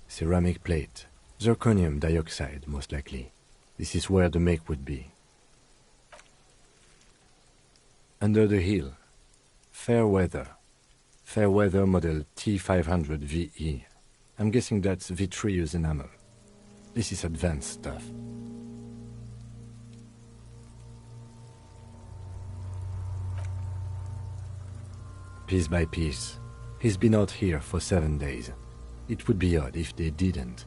Ceramic plate. Zirconium dioxide, most likely. This is where the make would be. Under the heel. Fair weather. Fair weather model T500 VE. I'm guessing that's vitreous enamel. This is advanced stuff. Piece by piece. He's been out here for 7 days. It would be odd if they didn't.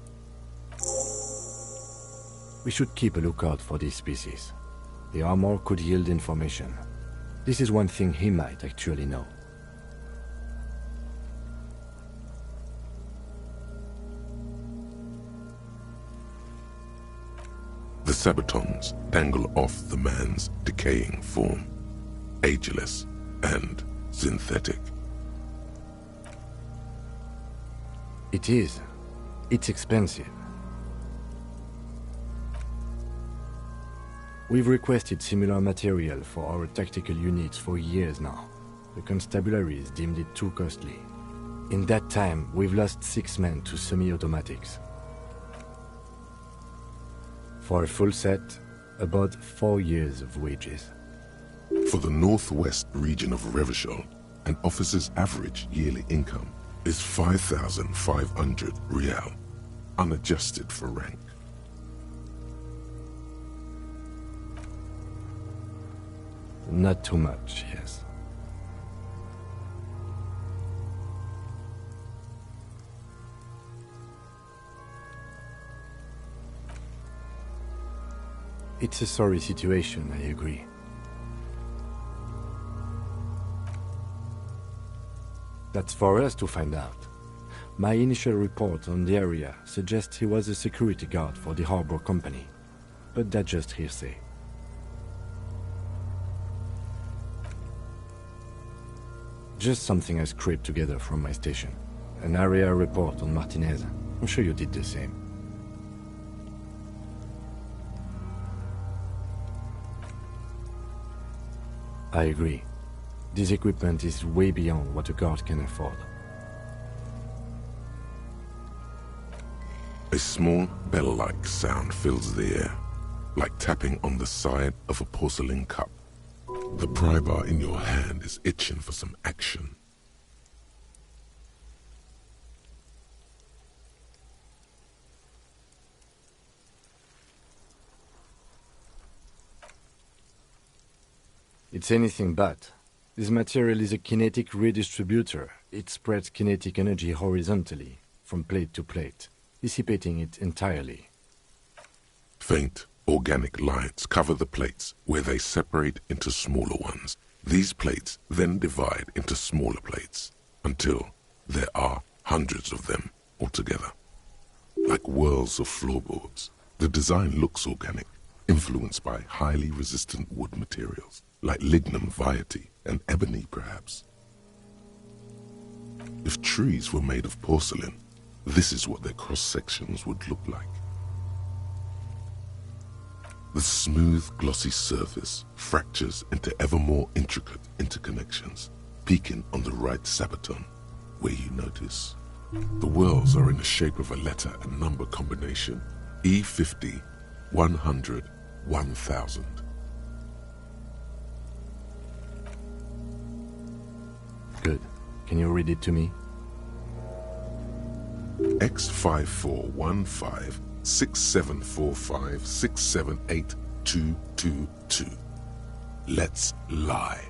We should keep a lookout for these species. The armor could yield information. This is one thing he might actually know. The sabatons dangle off the man's decaying form, ageless and synthetic. It is. It's expensive. We've requested similar material for our tactical units for years now. The constabularies deemed it too costly. In that time, we've lost 6 men to semi-automatics. For a full set, about 4 years of wages. For the northwest region of Revachol, an officer's average yearly income is 5,500 real, unadjusted for rank. Not too much, yes. It's a sorry situation, I agree. That's for us to find out. My initial report on the area suggests he was a security guard for the harbor company, but that's just hearsay. Just something I scraped together from my station. An area report on Martinez. I'm sure you did the same. I agree. This equipment is way beyond what a guard can afford. A small bell-like sound fills the air, like tapping on the side of a porcelain cup. The pry bar in your hand is itching for some action. It's anything but. This material is a kinetic redistributor. It spreads kinetic energy horizontally, from plate to plate, dissipating it entirely. Faint, organic lines cover the plates where they separate into smaller ones. These plates then divide into smaller plates until there are hundreds of them altogether. Like whirls of floorboards, the design looks organic, influenced by highly resistant wood materials, like lignum vitae and ebony perhaps. If trees were made of porcelain, this is what their cross-sections would look like. The smooth, glossy surface fractures into ever more intricate interconnections, peaking on the right sabaton, where you notice the whorls are in the shape of a letter and number combination: E50, 100, 1000. Good. Can you read it to me? X5415 6745 678222. Let's lie.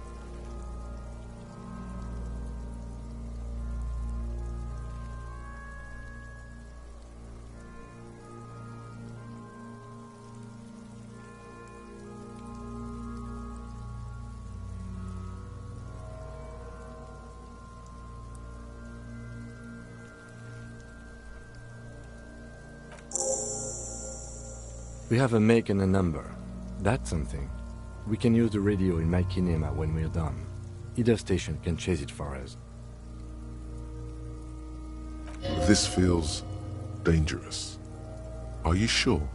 We have a make and a number. That's something. We can use the radio in my kinema when we're done. Either station can chase it for us. This feels dangerous. Are you sure?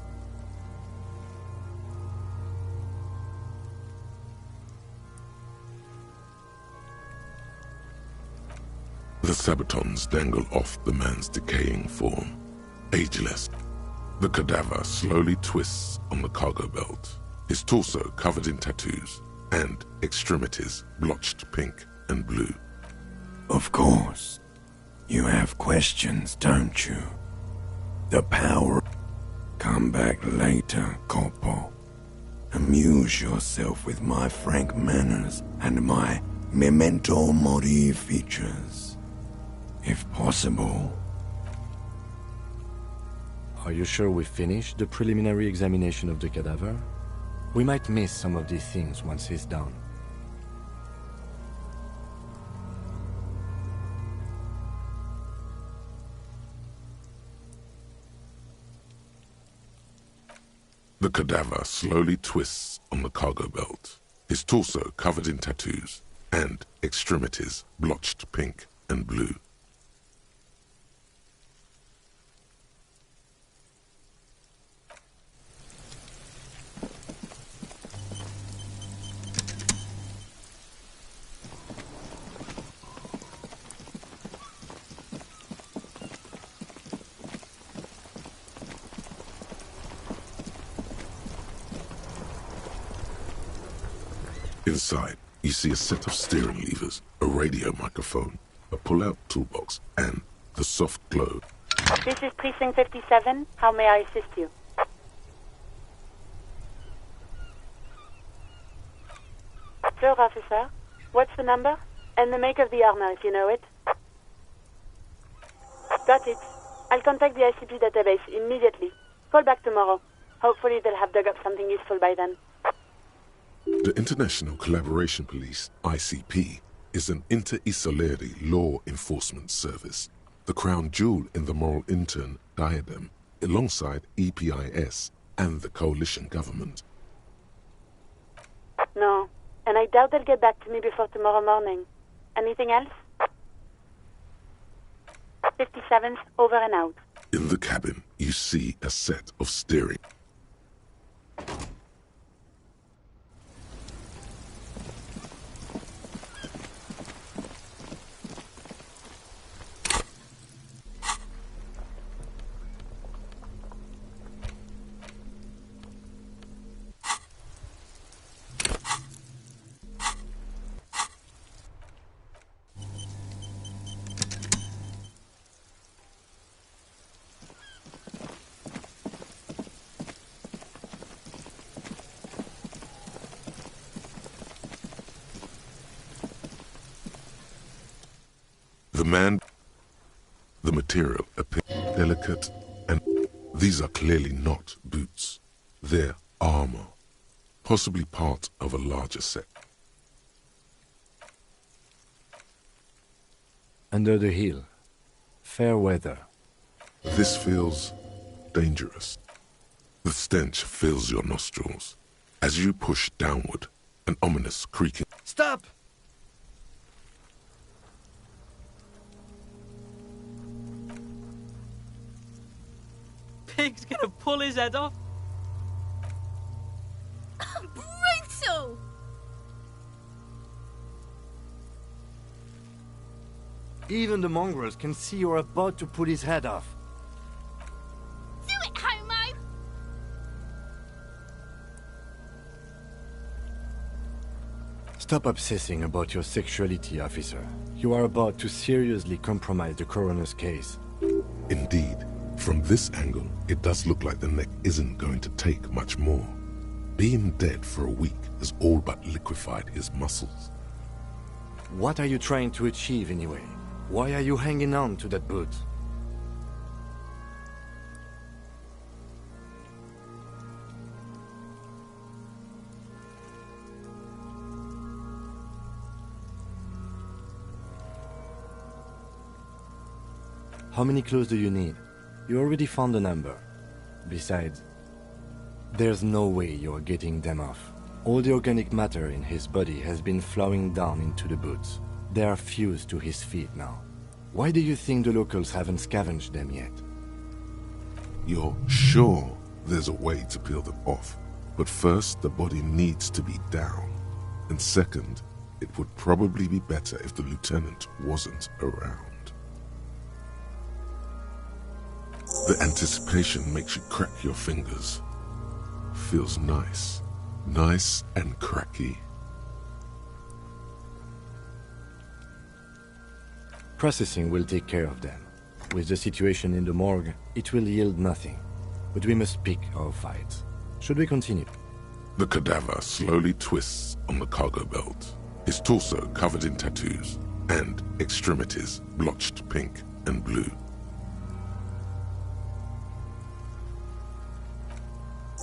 The sabatons dangle off the man's decaying form, ageless. The cadaver slowly twists on the cargo belt, his torso covered in tattoos, and extremities blotched pink and blue. Of course. You have questions, don't you? The power... Come back later, Corpo. Amuse yourself with my frank manners and my memento mori features. If possible. Are you sure we finished the preliminary examination of the cadaver? We might miss some of these things once he's done. The cadaver slowly twists on the cargo belt, his torso covered in tattoos, and extremities blotched pink and blue. Inside, you see a set of steering levers, a radio microphone, a pull-out toolbox, and the soft glow. This is Precinct 57. How may I assist you? Sure, officer. What's the number? And the make of the armor, if you know it. Got it. I'll contact the ICP database immediately. Call back tomorrow. Hopefully they'll have dug up something useful by then. The International Collaboration Police, ICP, is an inter-Isoleri law enforcement service, the crown jewel in the moral intern diadem, alongside EPIS and the coalition government. No, and I doubt they'll get back to me before tomorrow morning. Anything else? 57th, over and out. In the cabin, you see a set of steering. The material appears delicate, and these are clearly not boots. They're armor, possibly part of a larger set. Under the hill. Fair weather. This feels dangerous. The stench fills your nostrils. As you push downward, an ominous creaking... Stop! Pig's gonna pull his head off. mental! Even the mongrels can see you're about to pull his head off. Do it, homo! Stop obsessing about your sexuality, officer. You are about to seriously compromise the coroner's case. Indeed, from this angle, it does look like the neck isn't going to take much more. Being dead for a week has all but liquefied his muscles. What are you trying to achieve anyway? Why are you hanging on to that boot? How many clues do you need? You already found a number. Besides, there's no way you're getting them off. All the organic matter in his body has been flowing down into the boots. They are fused to his feet now. Why do you think the locals haven't scavenged them yet? You're sure there's a way to peel them off, but first the body needs to be down. And second, it would probably be better if the lieutenant wasn't around. The anticipation makes you crack your fingers. Feels nice. Nice and cracky. Processing will take care of them. With the situation in the morgue, it will yield nothing. But we must pick our fights. Should we continue? The cadaver slowly twists on the cargo belt, his torso covered in tattoos, and extremities blotched pink and blue.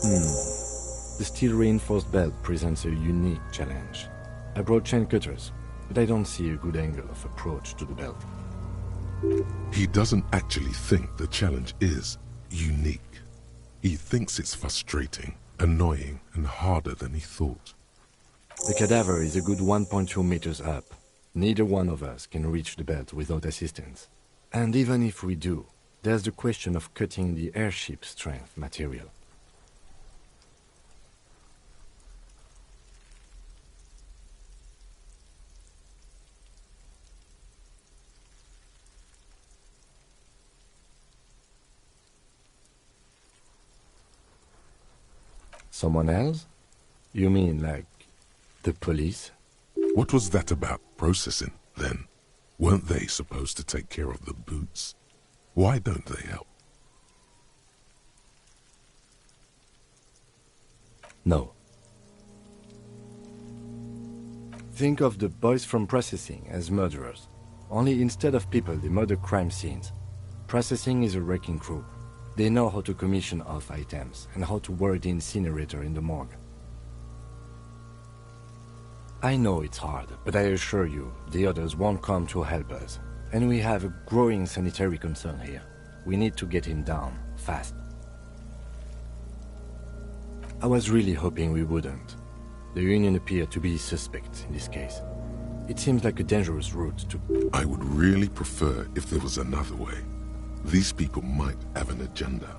The steel-reinforced belt presents a unique challenge. I brought chain cutters, but I don't see a good angle of approach to the belt. He doesn't actually think the challenge is unique. He thinks it's frustrating, annoying, and harder than he thought. The cadaver is a good 1.2 meters up. Neither one of us can reach the belt without assistance. And even if we do, there's the question of cutting the airship strength material. Someone else? You mean, like, the police? What was that about processing, then? Weren't they supposed to take care of the boots? Why don't they help? No. Think of the boys from processing as murderers. Only instead of people, they murder crime scenes. Processing is a wrecking crew. They know how to commission off items and how to work the incinerator in the morgue. I know it's hard, but I assure you, the others won't come to help us. And we have a growing sanitary concern here. We need to get him down, fast. I was really hoping we wouldn't. The Union appeared to be suspect in this case. It seems like a dangerous route to... I would really prefer if there was another way. These people might have an agenda.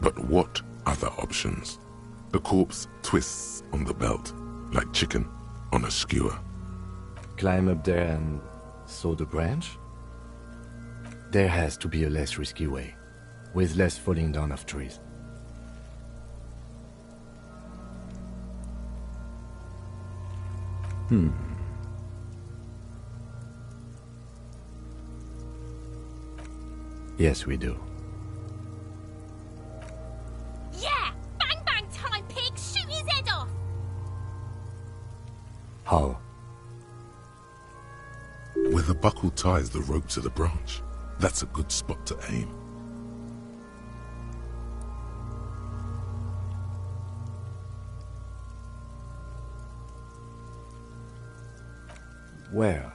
But what other options? The corpse twists on the belt, like chicken on a skewer. Climb up there and saw the branch? There has to be a less risky way, with less falling down of trees. Yes, we do. Yeah! Bang bang time, pig! Shoot his head off! How? Where the buckle ties the rope to the branch. That's a good spot to aim. Where?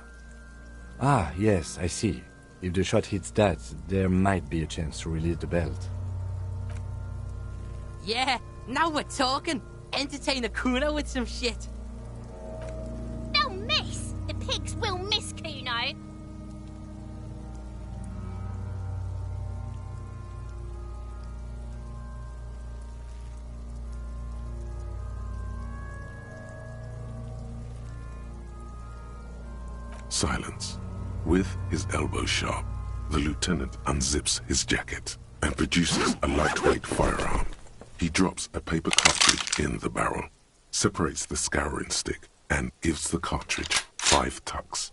Ah, yes, I see. If the shot hits that, there might be a chance to release the belt. Yeah, now we're talking. Entertain a Kuno with some shit. They'll miss! The pigs will miss, Kuno! Silence. With his elbow sharp, the lieutenant unzips his jacket and produces a lightweight firearm. He drops a paper cartridge in the barrel, separates the scouring stick, and gives the cartridge 5 tucks.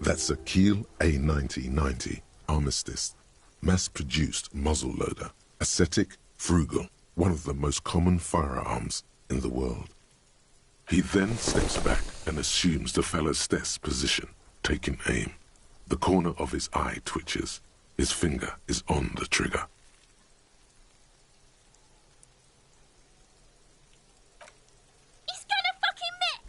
That's a Kiel A9090 Armistice, mass-produced muzzle-loader, ascetic, frugal, one of the most common firearms in the world. He then steps back and assumes the fellow's Stess position, taking aim. The corner of his eye twitches. His finger is on the trigger. He's gonna fucking miss!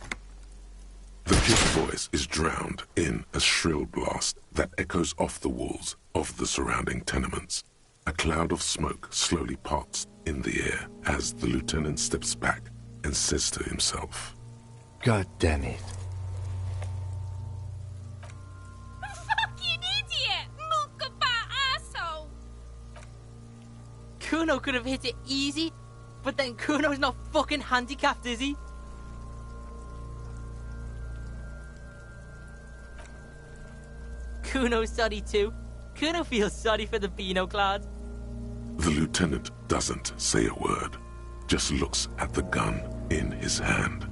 The kid's voice is drowned in a shrill blast that echoes off the walls of the surrounding tenements. A cloud of smoke slowly parts in the air as the lieutenant steps back and says to himself, God damn it. Fucking idiot! Mookaba asshole! Kuno could have hit it easy, but then Kuno's not fucking handicapped, is he? Kuno's sorry too. Kuno feels sorry for the Beano clad. The lieutenant doesn't say a word, just looks at the gun in his hand.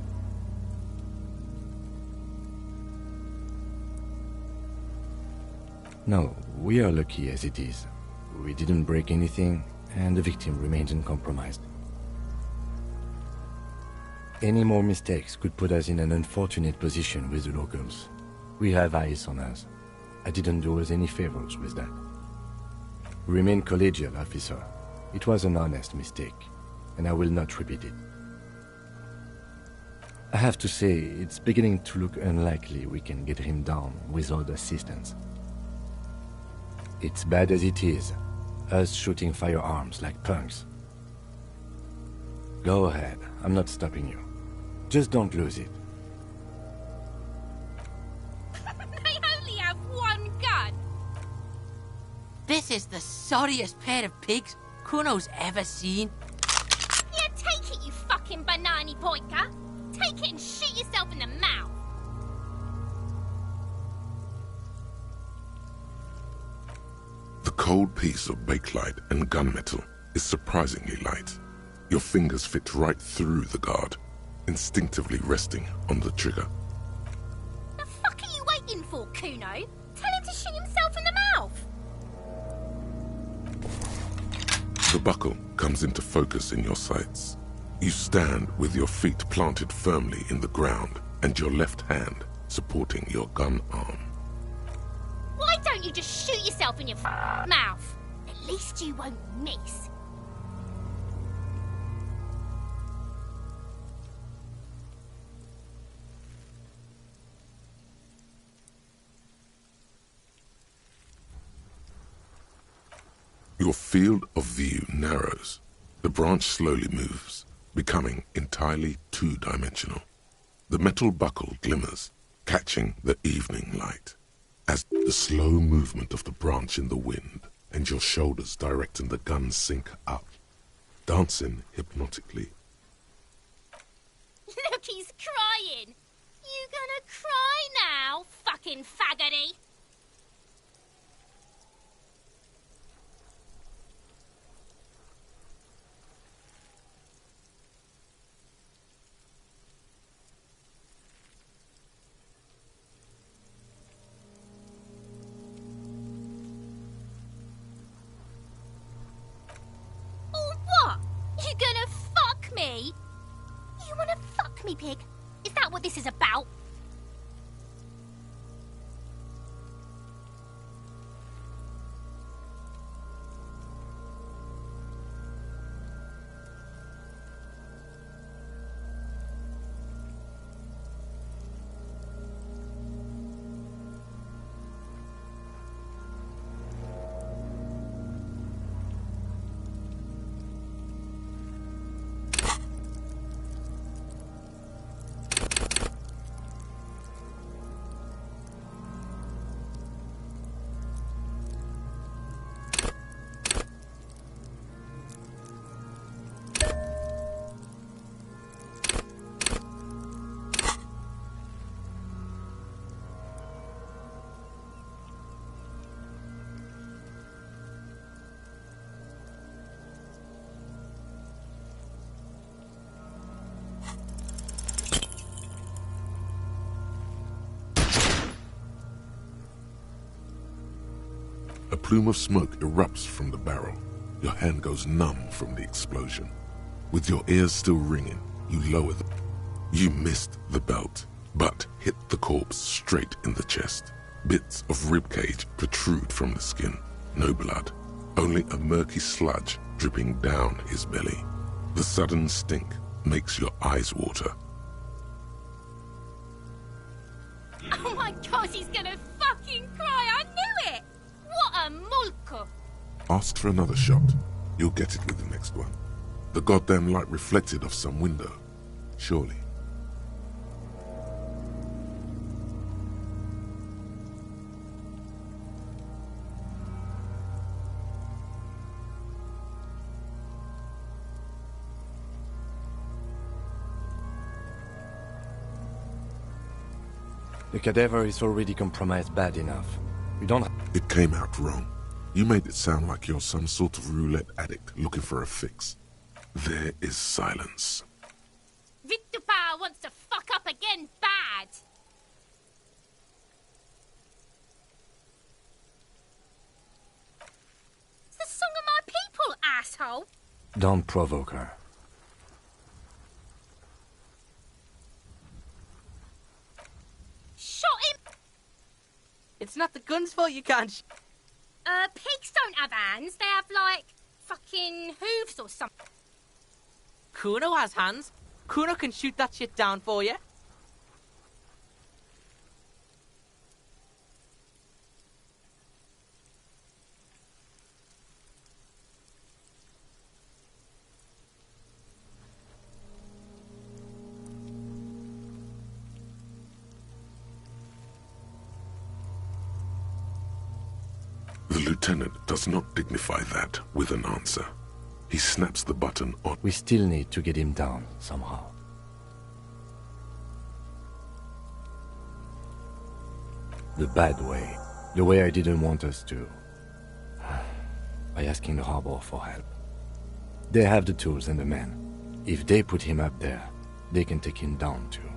No, we are lucky as it is. We didn't break anything, and the victim remains uncompromised. Any more mistakes could put us in an unfortunate position with the locals. We have eyes on us. I didn't do us any favors with that. Remain collegial, officer. It was an honest mistake, and I will not repeat it. I have to say, it's beginning to look unlikely we can get him down without assistance. It's bad as it is, us shooting firearms like punks. Go ahead, I'm not stopping you. Just don't lose it. They only have one gun! This is the sorriest pair of pigs Kuno's ever seen. Yeah, take it, you fucking banana boyka! Take it and shoot yourself in the mouth! The cold piece of bakelite and gunmetal is surprisingly light. Your fingers fit right through the guard, instinctively resting on the trigger. The fuck are you waiting for, Kuno? Tell him to shoot himself in the mouth! The buckle comes into focus in your sights. You stand with your feet planted firmly in the ground and your left hand supporting your gun arm. Why don't you just shoot yourself in your mouth? At least you won't miss. Your field of view narrows. The branch slowly moves, becoming entirely two-dimensional. The metal buckle glimmers, catching the evening light. As the slow movement of the branch in the wind and your shoulders directing the gun sync up, dancing hypnotically. Look, he's crying! You gonna cry now, fucking faggoty? You gonna fuck me? You wanna fuck me, pig? Is that what this is about? A plume of smoke erupts from the barrel. Your hand goes numb from the explosion. With your ears still ringing, you lower them. You missed the belt, but hit the corpse straight in the chest. Bits of ribcage protrude from the skin. No blood, only a murky sludge dripping down his belly. The sudden stink makes your eyes water. Oh my god, he's gonna fucking cry, I knew it! What a mulko! Ask for another shot. You'll get it with the next one. The goddamn light reflected off some window. Surely. The cadaver is already compromised bad enough. We don't... It came out wrong. You made it sound like you're some sort of roulette addict looking for a fix. There is silence. Vittupa wants to fuck up again bad! It's the song of my people, asshole! Don't provoke her. Shot him! It's not the gun's fault you can't Pigs don't have hands. They have, like, fucking hooves or something. Kuno has hands. Kuno can shoot that shit down for you. The lieutenant does not dignify that with an answer. He snaps the button on. We still need to get him down, somehow. The bad way. The way I didn't want us to. By asking the harbor for help. They have the tools and the men. If they put him up there, they can take him down too.